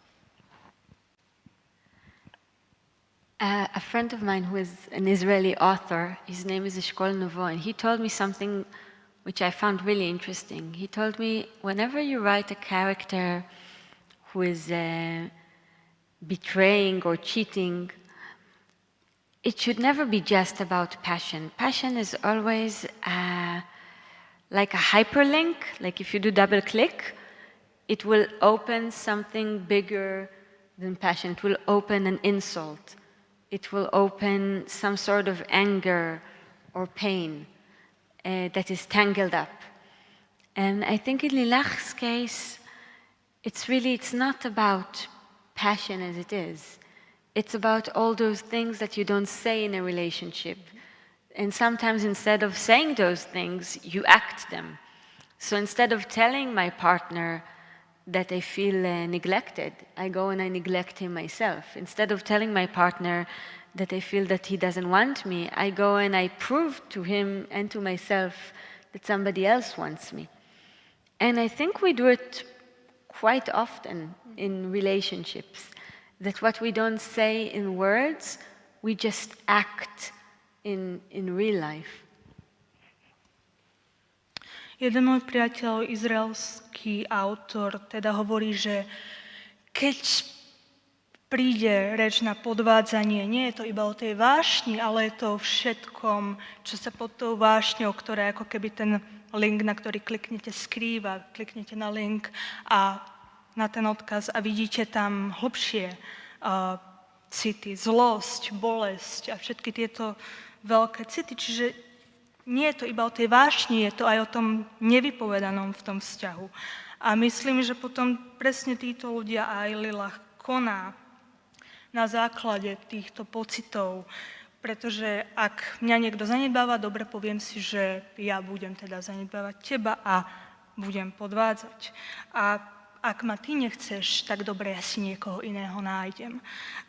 Speaker 4: A friend of mine who is an Israeli author, his name is Eshkol Novo, and he told me something which I found really interesting. He told me, whenever you write a character who is betraying or cheating, it should never be just about passion. Passion is always like a hyperlink, like if you do double click, it will open something bigger than passion. It will open an insult. It will open some sort of anger or pain that is tangled up. And I think in Lilach's case, it's not about passion as it is. It's about all those things that you don't say in a relationship. And sometimes instead of saying those things, you act them. So instead of telling my partner that I feel neglected, I go and I neglect him myself. Instead of telling my partner that I feel that he doesn't want me, I go and I prove to him and to myself that somebody else wants me. And I think we do it quite often in relationships, that what we don't say in words, we just act in real life.
Speaker 3: Jeden môj priateľ, izraelský autor, teda hovorí, že keď príde reč na podvádzanie, nie je to iba o tej vášni, ale je to o všetkom, čo sa pod tou vášňou, ktorá ako keby ten link, na ktorý kliknete, skrýva. Kliknete na link a na ten odkaz a vidíte tam hlbšie city, zlosť, bolesť a všetky tieto veľké city. Čiže nie je to iba o tej vášni, je to aj o tom nevypovedanom v tom vzťahu. A myslím, že potom presne títo ľudia aj Lilach koná na základe týchto pocitov, pretože ak mňa niekto zanedbáva, dobre, poviem si, že ja budem teda zanedbávať teba a budem podvádzať. A ak ma ty nechceš, tak dobre, ja si niekoho iného nájdem.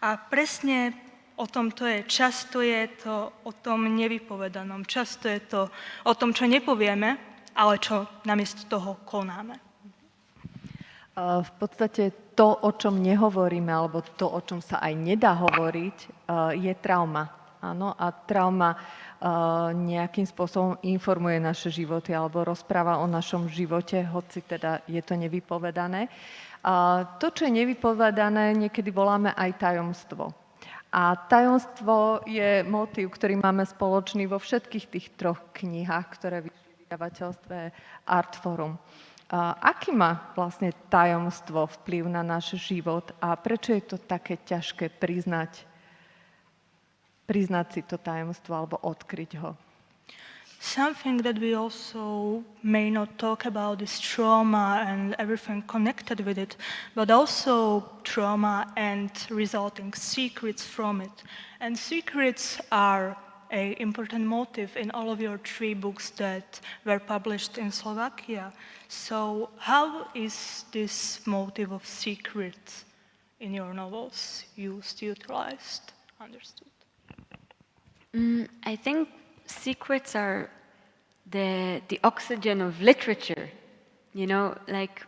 Speaker 3: A presne o tom to je. Často je to o tom nevypovedanom. Často je to o tom, čo nepovieme, ale čo namiesto toho konáme.
Speaker 2: V podstate to, o čom nehovoríme, alebo to, o čom sa aj nedá hovoriť, je trauma. Áno, a trauma nejakým spôsobom informuje naše životy alebo rozpráva o našom živote, hoci teda je to nevypovedané. To, čo je nevypovedané, niekedy voláme aj tajomstvo. A tajomstvo je motív, ktorý máme spoločný vo všetkých tých troch knihách, ktoré vyšli v vydavateľstve Artforum. Aký má vlastne tajomstvo vplyv na náš život a prečo je to také ťažké priznať si to tajomstvo alebo odkryť ho?
Speaker 3: Something that we also may not talk about is trauma and everything connected with it, but also trauma and resulting secrets from it. And secrets are an important motive in all of your 3 books that were published in Slovakia. So how is this motive of secrets in your novels used, utilized, understood?
Speaker 4: I think secrets are the oxygen of literature. You know, like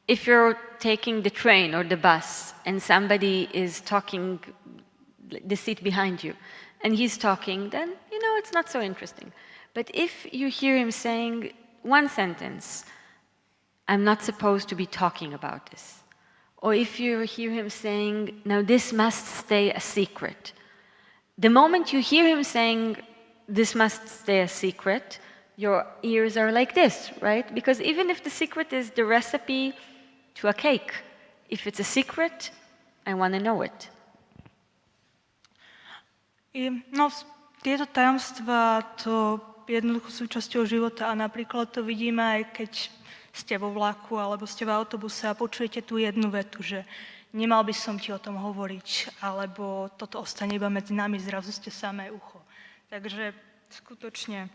Speaker 4: if you're taking the train or the bus and somebody is talking, the seat behind you, and he's talking, then, you know, it's not so interesting. But if you hear him saying one sentence, I'm not supposed to be talking about this. Or if you hear him saying, now this must stay a secret. The moment you hear him saying, this must stay a secret, your ears are like this, right? Because even if the secret is the recipe to a cake, if it's a secret, I want to know it.
Speaker 3: Tieto tajomstvá to jednoducho súčasťou života a napríklad to vidíme aj keď ste vo vlaku alebo ste v autobuse a počujete tú jednu vetu, že nemal by som ti o tom hovoriť, alebo toto ostane iba medzi nami, zrazu ste samé ucho. Takže skutočne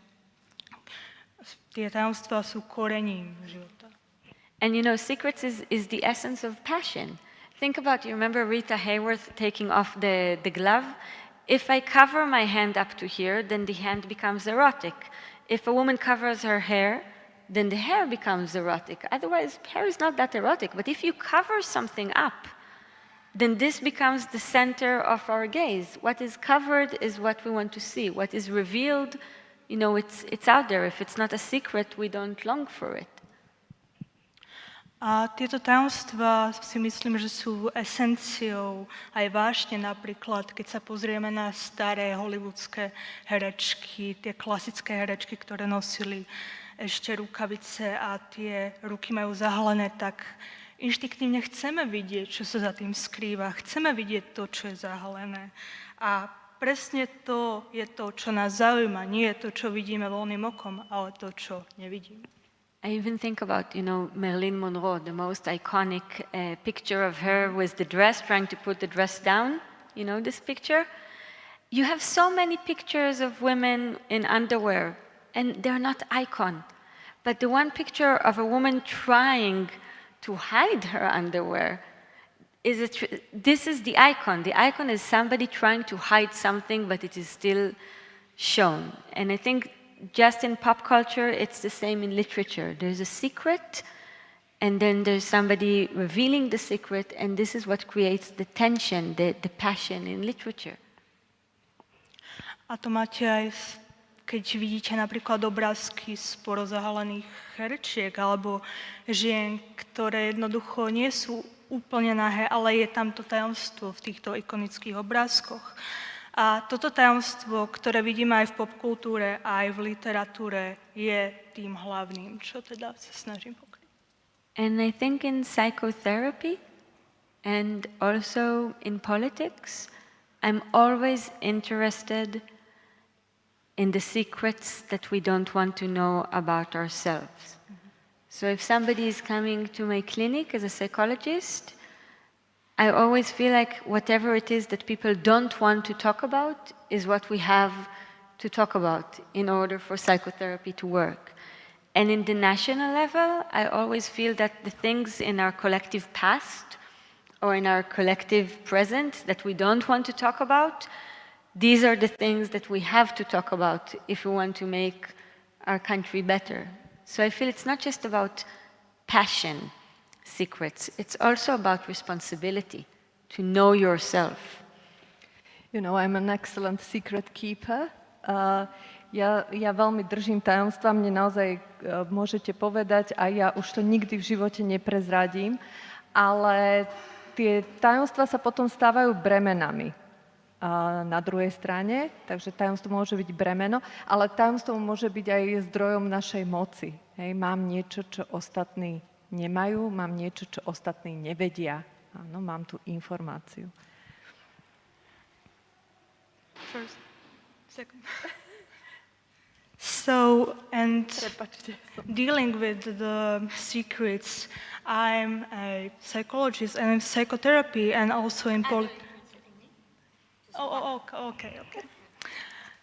Speaker 3: tie tajomstvá sú korením života.
Speaker 4: And you know, secrets is the essence of passion. Think about, you remember Rita Hayworth taking off the glove? If I cover my hand up to here, then the hand becomes erotic. If a woman covers her hair, then the hair becomes erotic. Otherwise, hair is not that erotic. But if you cover something up, then this becomes the center of our gaze. What is covered is what we want to see. What is revealed, you know, it's out there. If it's not a secret, we don't long for it.
Speaker 3: A tieto tajomstvá si myslím, že sú esenciou aj vášne, napríklad, keď sa pozrieme na staré hollywoodské herečky, tie klasické herečky, ktoré nosili ešte rukavice a tie ruky majú zahalené, tak inštiktívne chceme vidieť, čo sa za tým skrýva. Chceme vidieť to, čo je zahalené. A presne to je to, čo nás zaujíma. Nie je to, čo vidíme voľným okom, ale to, čo nevidíme.
Speaker 4: I even think about, you know, Marilyn Monroe, the most iconic picture of her with the dress, trying to put the dress down. You know this picture? You have so many pictures of women in underwear, and they're not icon. But the one picture of a woman trying to hide her underwear, this is the icon. The icon is somebody trying to hide something, but it is still shown. And I think just in pop culture, it's the same in literature. There's a secret, and then there's somebody revealing the secret, and this is what creates the tension, the passion in literature.
Speaker 3: A to máte aj, keď vidíte napríklad obrázky z porozahalených herečiek alebo žien, ktoré jednoducho nie sú úplne nahé, ale je tam to tajomstvo v týchto ikonických obrázkoch. A toto tajomstvo, ktoré vidíme aj v popkultúre, aj v literatúre, je tým hlavným, čo teda sa snažím pokryť.
Speaker 4: And I think in psychotherapy and also in politics, I'm always interested in the secrets that we don't want to know about ourselves. So if somebody is coming to my clinic as a psychologist, I always feel like whatever it is that people don't want to talk about is what we have to talk about in order for psychotherapy to work. And in the national level, I always feel that the things in our collective past or in our collective present that we don't want to talk about, these are the things that we have to talk about if we want to make our country better. So I feel it's not just about passion, secrets. It's also about responsibility, to know yourself.
Speaker 2: You know, I'm an excellent secret keeper. Ja veľmi držím tajomstva, mne naozaj môžete povedať a ja už to nikdy v živote neprezradím, ale tie tajomstvá sa potom stávajú bremenami na druhej strane, takže tajomstvo môže byť bremeno, ale tajomstvo môže byť aj zdrojom našej moci. Hej, mám niečo, čo ostatní nemajú, mám niečo, čo ostatní nevedia. Áno, mám tu informáciu.
Speaker 3: First, second. So, and dealing with the secrets, I'm a psychologist and in psychotherapy and also in okay.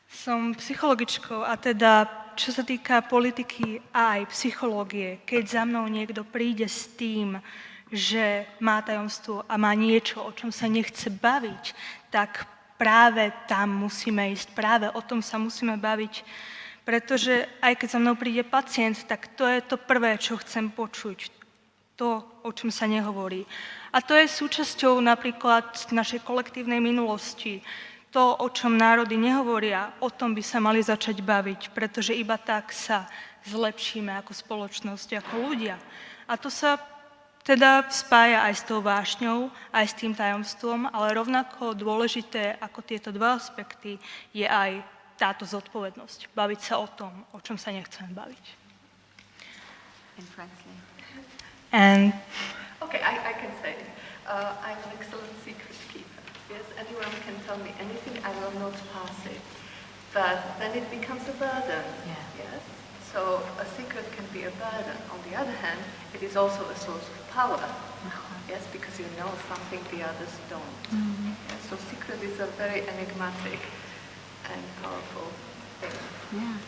Speaker 3: Som psychologičkou a teda, čo sa týka politiky a aj psychológie, keď za mnou niekto príde s tým, že má tajomstvo a má niečo, o čom sa nechce baviť, tak práve tam musíme ísť, práve o tom sa musíme baviť, pretože aj keď za mnou príde pacient, tak to je to prvé, čo chcem počuť, to, o čom sa nehovorí. A to je súčasťou napríklad našej kolektívnej minulosti. To, o čom národy nehovoria, o tom by sa mali začať baviť, pretože iba tak sa zlepšíme ako spoločnosť, ako ľudia. A to sa teda spája aj s tou vášňou, aj s tým tajomstvom, ale rovnako dôležité ako tieto dva aspekty je aj táto zodpovednosť. Baviť sa o tom, o čom sa nechceme baviť. And
Speaker 2: Okay, I can say it. I'm an excellent secret keeper. Yes, anyone can tell me anything, I will not pass it. But then it becomes a burden.
Speaker 4: Yeah.
Speaker 2: Yes. So a secret can be a burden. On the other hand, it is also a source of power. Yes, because you know something the others don't. Yes, so secret is a very enigmatic and powerful thing.
Speaker 4: Yeah.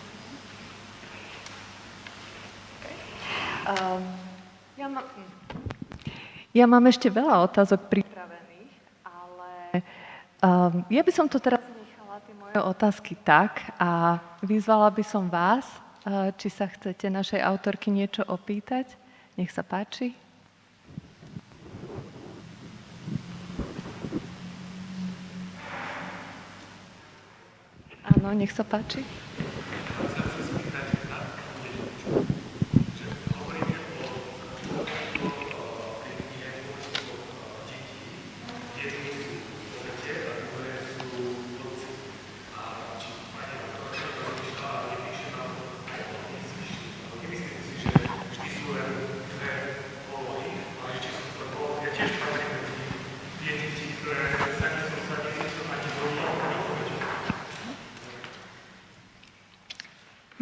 Speaker 2: Ja mám ešte veľa otázok pripravených, ale ja by som to teraz nechala, tie moje otázky tak, a vyzvala by som vás, či sa chcete našej autorky niečo opýtať. Nech sa páči. Áno, nech sa páči.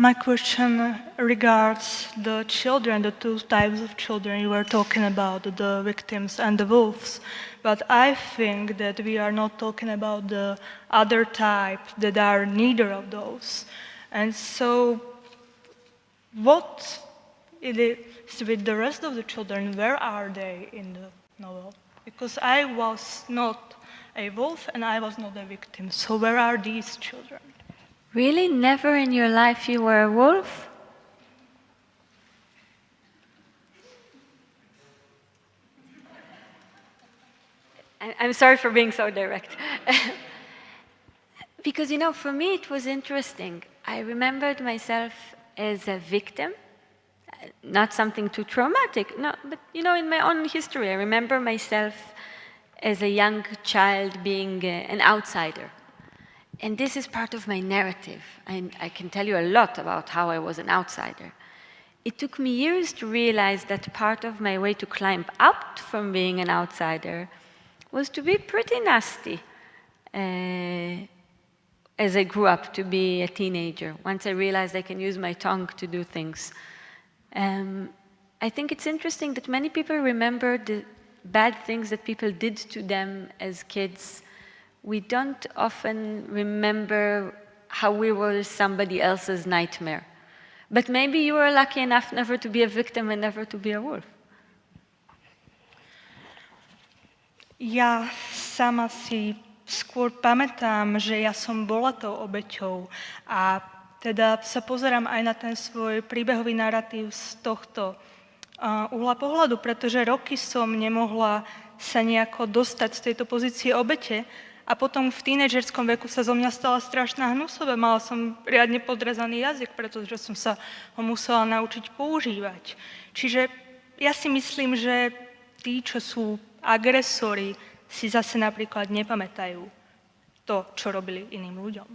Speaker 3: my question regards the children, the two types of children you were talking about, the victims and the wolves. But I think that we are not talking about the other type that are neither of those. And so what it is with the rest of the children? Where are they in the novel? Because I was not a wolf and I was not a victim. So where are these children?
Speaker 4: Really? Never in your life you were a wolf? I'm sorry for being so direct. Because, you know, for me it was interesting. I remembered myself as a victim, not something too traumatic, no, but, you know, in my own history, I remember myself as a young child being an outsider. And this is part of my narrative. I can tell you a lot about how I was an outsider. It took me years to realize that part of my way to climb out from being an outsider was to be pretty nasty as I grew up to be a teenager. Once I realized I can use my tongue to do things. I think it's interesting that many people remember the bad things that people did to them as kids. We don't often remember how we were somebody else's nightmare. But maybe you were lucky enough never to be a victim and never to be a wolf.
Speaker 3: Ja sama si skôr pamätám, že ja som bola tou obeťou a teda sa pozerám aj na ten svoj príbehový narratív z tohto uhla pohľadu, pretože roky som nemohla sa nejako dostať z tejto pozície obete a potom v tínedžerskom veku sa zo mňa stala strašná hnusová. Mala som riadne podrezaný jazyk, pretože som sa ho musela naučiť používať. Čiže ja si myslím, že tí, čo sú agresori, si zase napríklad nepamätajú to, čo robili iným ľuďom.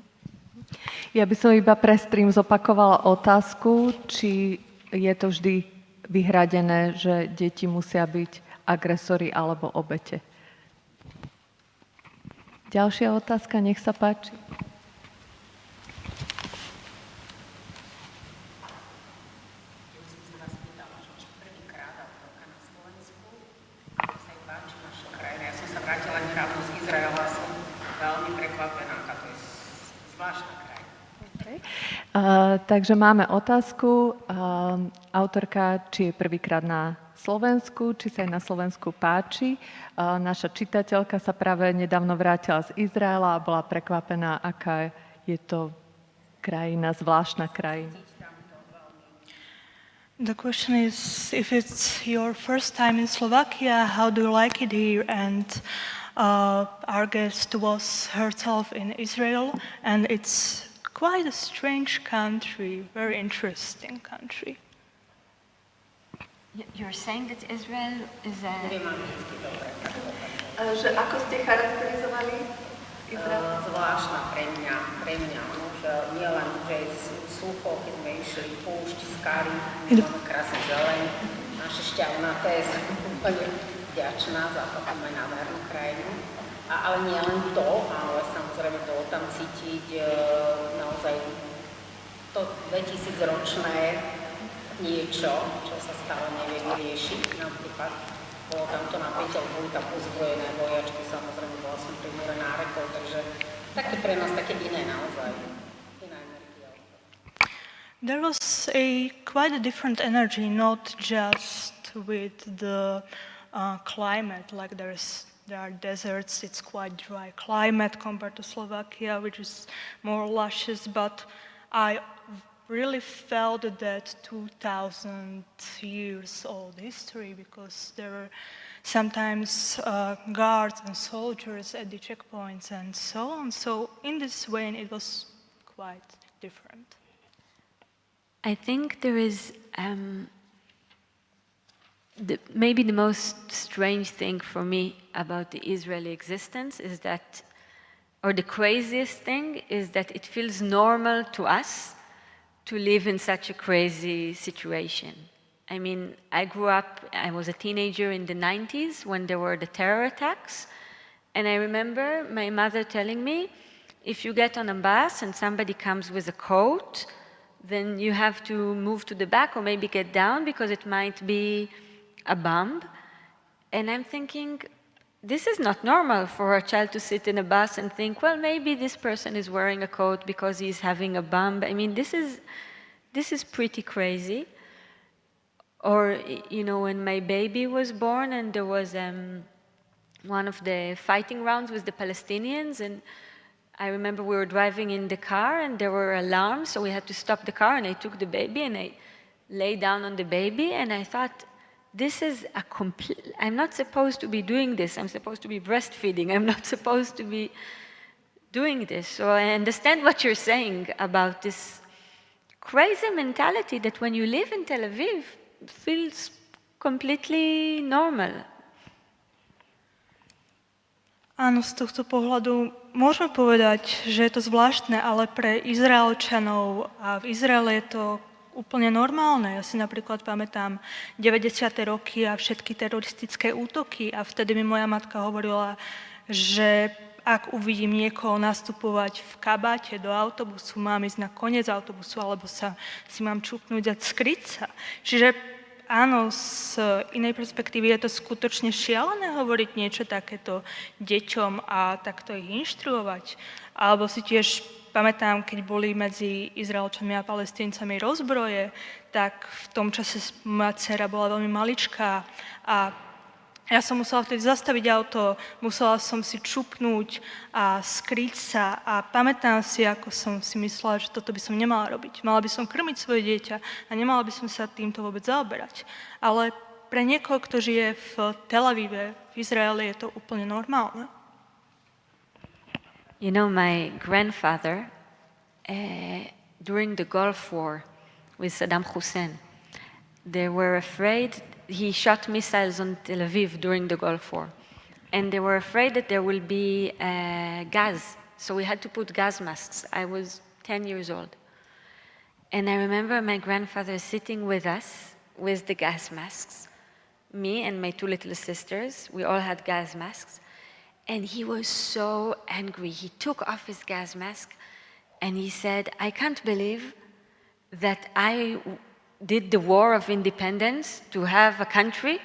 Speaker 2: Ja by som iba pre stream zopakovala otázku, či je to vždy vyhradené, že deti musia byť agresori alebo obete. Ďalšia otázka, nech sa páči. Takže máme otázku. Autorka, či je prvýkrát na Slovensku, či sa jej na Slovensku páči. Naša čitateľka sa práve nedávno vrátila z Izraela a bola prekvapená, aká je to krajina, zvláštna krajina.
Speaker 3: The question is, if it's your first time in Slovakia, how do you like it here? And our guest was herself in Israel, and it's quite a strange country, very interesting country.
Speaker 4: You're saying that Israel is a...
Speaker 2: Že ako ste charakterizovali Izrael?
Speaker 5: Zvláštna pre mňa, že nie len, že je sucho, keď sme išli púšť, skary, máme krásne zeleň, strašne šťavnaté, som úplne vďačná za takú moju nádhernú krajinu. Ale nie len to, ale samozrejme bolo tam cítiť naozaj to 2000-ročné niečo, čo sa stále nevie vyriešiť. Napríklad bolo tam to napätie, boli tam ozbrojené vojačky, samozrejme bola som primúrená rekou, takže také pre nás také iné naozaj. Iná energia.
Speaker 3: There was quite a different energy, not just with the climate, like there are deserts, it's quite dry climate compared to Slovakia, which is more luscious, but I really felt that 2,000 years old history because there were sometimes guards and soldiers at the checkpoints and so on. So in this way, it was quite different.
Speaker 4: I think there is maybe the most strange thing for me about the Israeli existence is that, or the craziest thing is that it feels normal to us to live in such a crazy situation. I mean, I was a teenager in the 90s when there were the terror attacks, and I remember my mother telling me, if you get on a bus and somebody comes with a coat, then you have to move to the back or maybe get down because it might be a bomb. And I'm thinking, this is not normal for a child to sit in a bus and think, well, maybe this person is wearing a coat because he's having a bomb. I mean, this is pretty crazy. Or, you know, when my baby was born and there was one of the fighting rounds with the Palestinians, and I remember we were driving in the car and there were alarms, so we had to stop the car, and I took the baby and I lay down on the baby, and I thought, this is I'm not supposed to be doing this. I'm supposed to be breastfeeding. I'm not supposed to be doing this. So I understand what you're saying about this crazy mentality that when you live in Tel Aviv, feels completely normal.
Speaker 3: Áno, z tohto pohľadu môžeme povedať, že je to zvláštne, ale pre Izraelčanov a v Izraele je to úplne normálne. Ja si napríklad pamätám 90. roky a všetky teroristické útoky a vtedy mi moja matka hovorila, že ak uvidím niekoho nastupovať v kabáte do autobusu, mám ísť na koniec autobusu alebo si mám čupnúť a skryť sa. Čiže áno, z inej perspektívy je to skutočne šialené hovoriť niečo takéto deťom a takto ich inštruovať. Alebo si tiež pamätám, keď boli medzi Izraelčanmi a Palestíncami rozbroje, tak v tom čase moja dcera bola veľmi maličká a ja som musela vtedy zastaviť auto, musela som si čupnúť a skryť sa a pamätám si, ako som si myslela, že toto by som nemala robiť. Mala by som krmiť svoje dieťa a nemala by som sa týmto vôbec zaoberať. Ale pre niekoho, kto žije v Tel Avive, v Izraeli, je to úplne normálne.
Speaker 4: You know, my grandfather, during the Gulf War with Saddam Hussein, they were afraid, he shot missiles on Tel Aviv during the Gulf War, and they were afraid that there will be gas, so we had to put gas masks. I was 10 years old. And I remember my grandfather sitting with us with the gas masks, me and my two little sisters, we all had gas masks. And he was so angry. He took off his gas mask and he said, I can't believe that I did the war of independence to have a country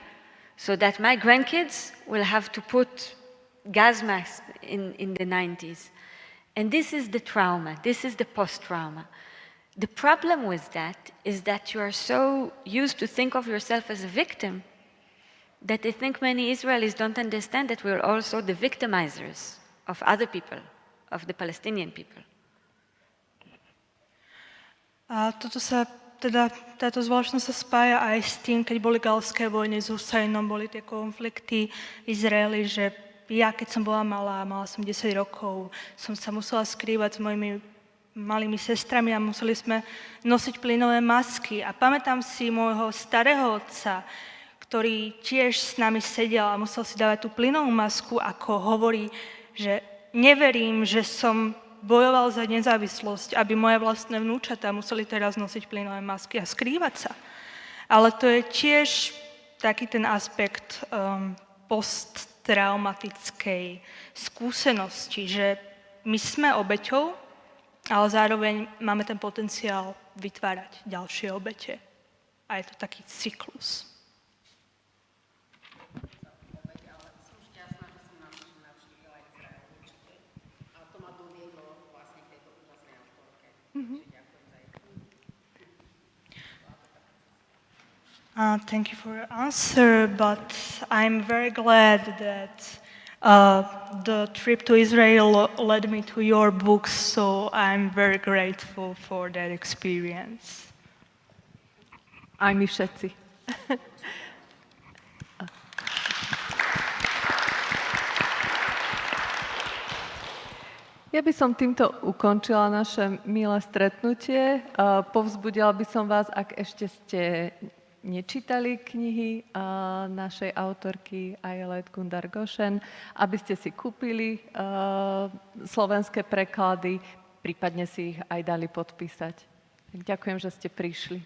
Speaker 4: so that my grandkids will have to put gas masks in the 90s. And this is the trauma. This is the post-trauma. The problem with that is that you are so used to think of yourself as a victim that I think many Israelis don't understand that we're also the victimizers of other people, of the Palestinian people.
Speaker 3: A táto zvláštnosť sa spája aj s tým, keď boli galské vojny s Husajnom, boli tie konflikty v Izraeli, že ja, keď som bola malá, mala som 10 rokov, som sa musela skrývať s mojimi malými sestrami a museli sme nosiť plynové masky. A pamätám si môjho starého otca, ktorý tiež s nami sedel a musel si dávať tú plynovú masku, ako hovorí, že neverím, že som bojoval za nezávislosť, aby moje vlastné vnúčatá museli teraz nosiť plynové masky a skrývať sa. Ale to je tiež taký ten aspekt posttraumatickej skúsenosti, že my sme obeťou, ale zároveň máme ten potenciál vytvárať ďalšie obete. A je to taký cyklus. Thank you for your answer, but I'm very glad that the trip to Israel led me to your books, so I'm very grateful for that experience.
Speaker 2: Aj my všetci. Ja by som týmto ukončila naše milé stretnutie. Povzbudila by som vás, ak ešte ste nečítali knihy našej autorky Ajelet Gundar-Gosen, aby ste si kúpili slovenské preklady, prípadne si ich aj dali podpísať. Ďakujem, že ste prišli.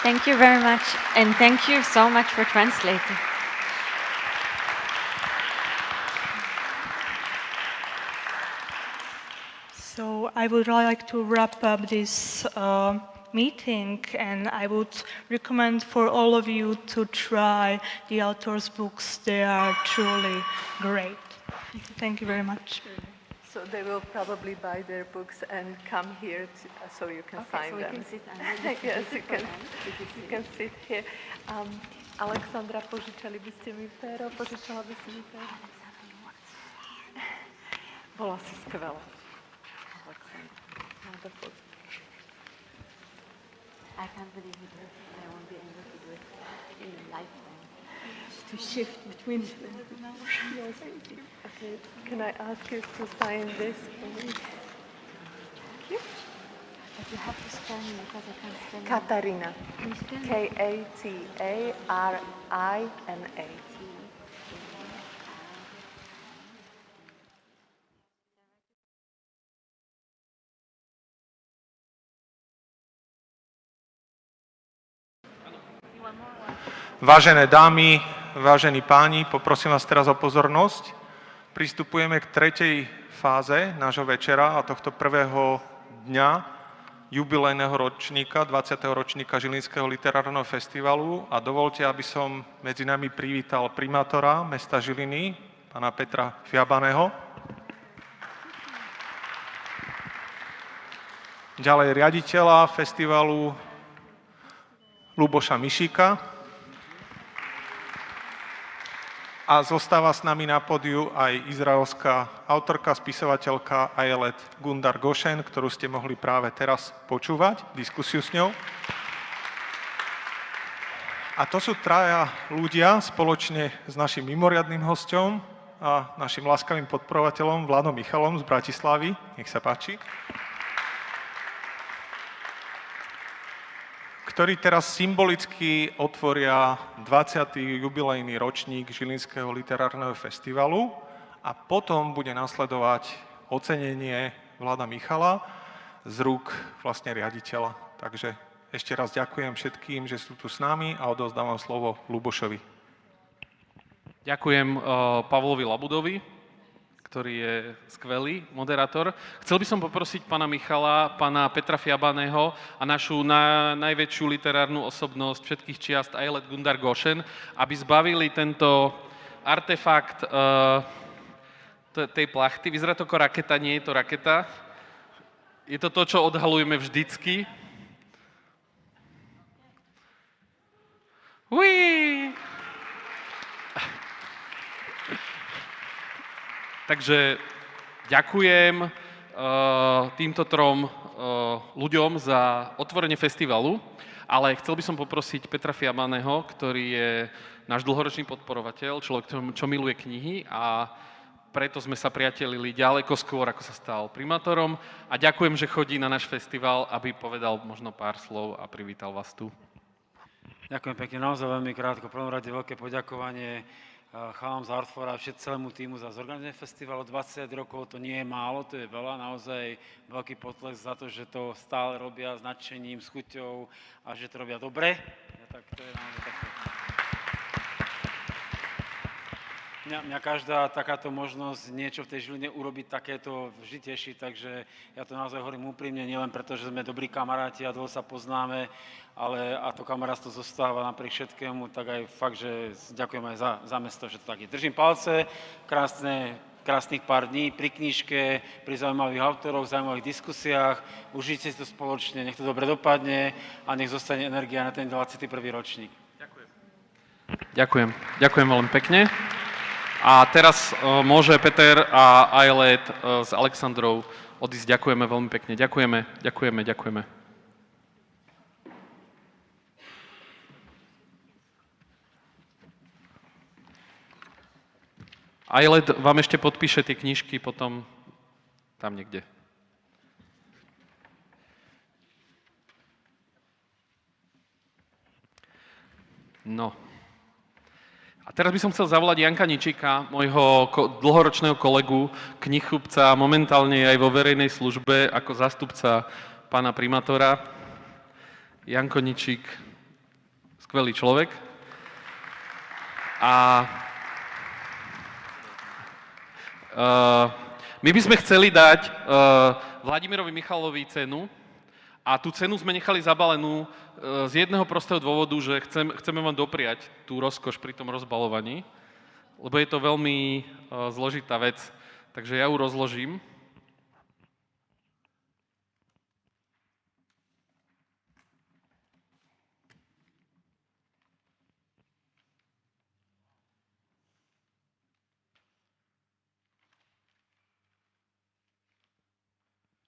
Speaker 4: Thank you very much, and thank you so much for translating.
Speaker 3: So I would like to wrap up this meeting, and I would recommend for all of you to try the author's books. They are truly great. Thank you very much.
Speaker 2: So they will probably buy their books and come here so you can sign
Speaker 4: so we
Speaker 2: them.
Speaker 4: can sit
Speaker 2: Yes, you can sit here. Alexandra, požičali by ste mi péro? Požičala by si mi péro? Bola si skvelá. Alexandra.
Speaker 4: I can't believe it. I won't be able to do it in a lifetime. To shift between them.
Speaker 2: Yes. Okay. Can I ask you to sign this for me? Thank you.
Speaker 4: But you have to spell me because I can't spell it.
Speaker 2: Katarina.
Speaker 4: Can you spell me?
Speaker 2: Katarina.
Speaker 1: Vážené dámy, vážení páni, poprosím vás teraz o pozornosť. Pristupujeme k tretej fáze nášho večera a tohto prvého dňa jubilejného ročníka, 20. ročníka Žilinského literárneho festivalu a dovolte, aby som medzi nami privítal primátora mesta Žiliny, pána Petra Fiabaného. Ďalej riaditeľa festivalu Luboša Mišíka. A zostáva s nami na pódiu aj izraelská autorka, spisovateľka Ajelet Gundar-Gosen, ktorú ste mohli práve teraz počúvať, diskusiu s ňou. A to sú traja ľudia spoločne s našim mimoriadnym hosťom a našim láskavým podporovateľom Vladom Michalom z Bratislavy. Nech sa páči. Ktorí teraz symbolicky otvoria 20. jubilejný ročník Žilinského literárneho festivalu a potom bude nasledovať ocenenie Vlada Michala z rúk vlastne riaditeľa. Takže ešte raz ďakujem všetkým, že sú tu s nami a odovzdávam slovo Lubošovi.
Speaker 6: Ďakujem Pavlovi Labudovi, ktorý je skvelý moderátor. Chcel by som poprosiť pána Michala, pána Petra Fiabaného a našu najväčšiu literárnu osobnosť všetkých čiast Ajelet Gundar-Gosen, aby zbavili tento artefakt tej plachty. Vyzerá to ako raketa, nie je to raketa. Je to to, čo odhalujeme vždycky. Uí! Takže ďakujem týmto trom ľuďom za otvorenie festivalu, ale chcel by som poprosiť Petra Fiabaného, ktorý je náš dlhoročný podporovateľ, človek, čo miluje knihy a preto sme sa priatelili ďaleko skôr, ako sa stal primátorom a ďakujem, že chodí na náš festival, aby povedal možno pár slov a privítal vás tu.
Speaker 7: Ďakujem pekne, naozaj veľmi krátko. V prvom rade veľké poďakovanie chalám z Artfora a celému týmu za zorganizovanie festivalu. 20 rokov to nie je málo, to je veľa, naozaj veľký potlesk za to, že to stále robia s nadšením, s chuťou a že to robia dobre. Tak to je naozaj také. Mňa každá takáto možnosť niečo v tej Žiline urobiť takéto vždy teší, takže ja to naozaj hovorím úprimne, nielen preto, že sme dobrí kamaráti a dlho sa poznáme, ale a to kamarátstvo zostáva napriek všetkému, tak aj fakt, že ďakujem aj za mesto, že to tak je. Držím palce, krásnych pár dní pri knižke, pri zaujímavých autoroch, zaujímavých diskusiách, užite si to spoločne, nech to dobre dopadne a nech zostane energia na ten 21. ročník.
Speaker 6: Ďakujem veľmi pekne. A teraz môže Peter a Ajelet s Alexandrou odísť. Ďakujeme veľmi pekne. Ďakujeme. Ajelet vám ešte podpíše tie knižky potom tam niekde. No. A teraz by som chcel zavolať Janka Ničika, môjho dlhoročného kolegu, knihkupca, momentálne aj vo verejnej službe ako zástupca pána primátora. Janko Ničik, skvelý človek. A my by sme chceli dať Vladimírovi Michalovi cenu. A tú cenu sme nechali zabalenú z jedného prostého dôvodu, že chceme vám dopriať tú rozkoš pri tom rozbalovaní, lebo je to veľmi zložitá vec, takže ja ju rozložím.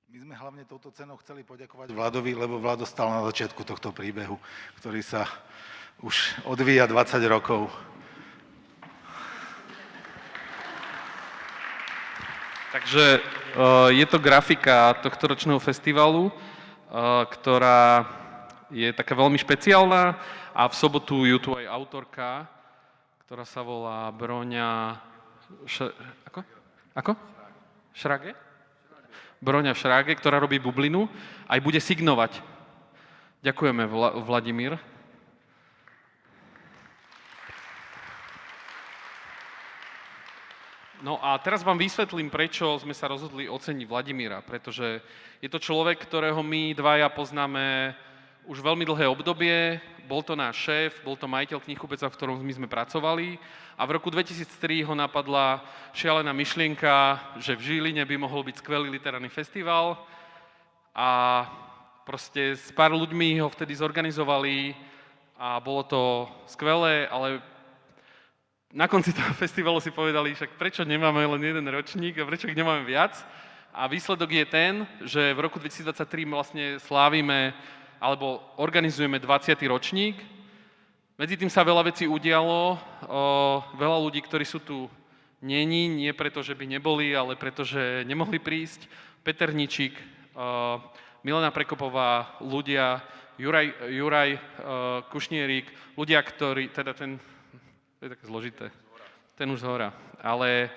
Speaker 8: My sme hlavne touto cenou chceli poďakovať Vladovi, lebo Vlado stal na začiatku tohto príbehu, ktorý sa už odvíja 20 rokov.
Speaker 6: Takže je to grafika tohtoročného festivalu, ktorá je taká veľmi špeciálna a v sobotu ju tu aj autorka, ktorá sa volá Broňa... Ako? Šrage? Broňa Šráge, ktorá robí bublinu, aj bude signovať. Ďakujeme, Vladimír. No a teraz vám vysvetlím, prečo sme sa rozhodli oceniť Vladimíra, pretože je to človek, ktorého my dvaja poznáme už veľmi dlhé obdobie, bol to náš šéf, bol to majiteľ knihkupectva, v ktorom my sme pracovali a v roku 2003 ho napadla šialená myšlienka, že v Žiline by mohol byť skvelý literárny festival a proste s pár ľuďmi ho vtedy zorganizovali a bolo to skvelé, ale na konci toho festivalu si povedali, však prečo nemáme len jeden ročník a prečo ich nemáme viac a výsledok je ten, že v roku 2023 vlastne slávime alebo organizujeme 20. ročník. Medzi tým sa veľa vecí udialo, veľa ľudí, ktorí sú tu nie preto, že by neboli, ale preto, že nemohli prísť. Peter Ničik, Milena Prekopová, ľudia, Juraj Kušnierík, ľudia, ktorí, teda ten, to je také zložité, ten už zhora, ale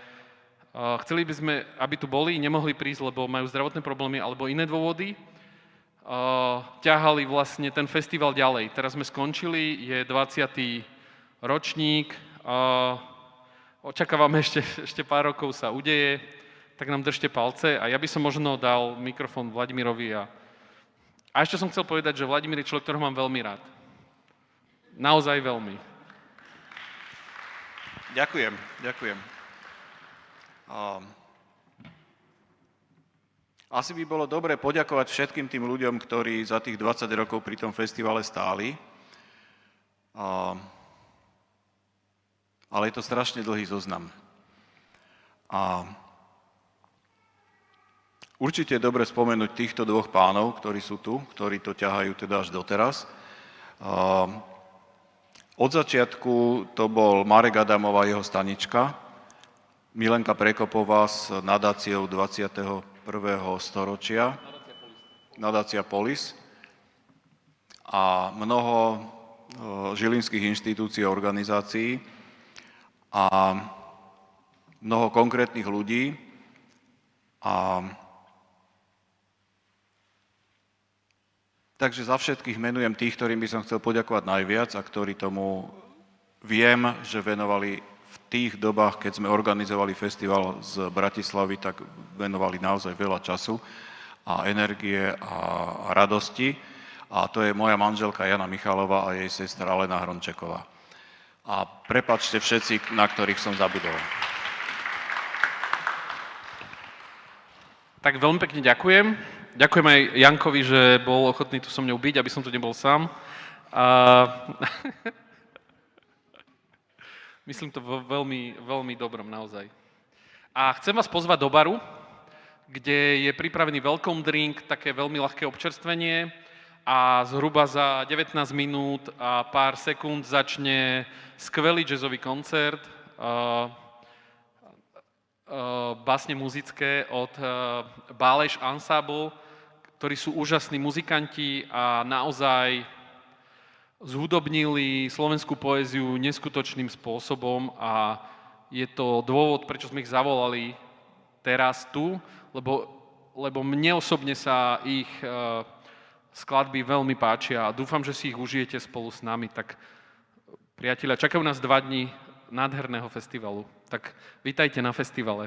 Speaker 6: chceli by sme, aby tu boli, nemohli prísť, lebo majú zdravotné problémy alebo iné dôvody. Ťahali vlastne ten festival ďalej. Teraz sme skončili, je 20. ročník, očakávame ešte pár rokov sa udeje, tak nám držte palce a ja by som možno dal mikrofón Vladimírovi a ešte som chcel povedať, že Vladimír je človek, ktorého mám veľmi rád. Naozaj veľmi.
Speaker 9: Ďakujem. Asi by bolo dobre poďakovať všetkým tým ľuďom, ktorí za tých 20 rokov pri tom festivale stáli. Ale je to strašne dlhý zoznam. A určite je dobre spomenúť týchto dvoch pánov, ktorí sú tu, ktorí to ťahajú teda až doteraz. Od začiatku to bol Marek Adamov a jeho stanička, Milenka Prekopová s nadáciou 21. storočia, nadácia Polis a mnoho žilinských inštitúcií a organizácií. a mnoho konkrétnych ľudí. Takže za všetkých menujem tých, ktorým by som chcel poďakovať najviac a ktorí tomu viem, že venovali v tých dobách, keď sme organizovali festival z Bratislavy, tak venovali naozaj veľa času a energie a radosti. A to je moja manželka Jana Michalová a jej sestra Alena Hrončeková. A prepáčte všetci, na ktorých som zabudol.
Speaker 6: Tak veľmi pekne ďakujem. Ďakujem aj Jankovi, že bol ochotný tu so mnou byť, aby som tu nebol sám. Myslím to veľmi, veľmi dobrom naozaj. A chcem vás pozvať do baru, kde je pripravený welcome drink, také veľmi ľahké občerstvenie a zhruba za 19 minút a pár sekúnd začne skvelý jazzový koncert, básne muzické od Báleš Ensemble, ktorí sú úžasní muzikanti a naozaj zhudobnili slovenskú poéziu neskutočným spôsobom a je to dôvod, prečo sme ich zavolali teraz tu, lebo mne osobne sa ich skladby veľmi páčia a dúfam, že si ich užijete spolu s nami. Tak priatelia, čakajú nás 2 dni nádherného festivalu. Tak vítajte na festivale.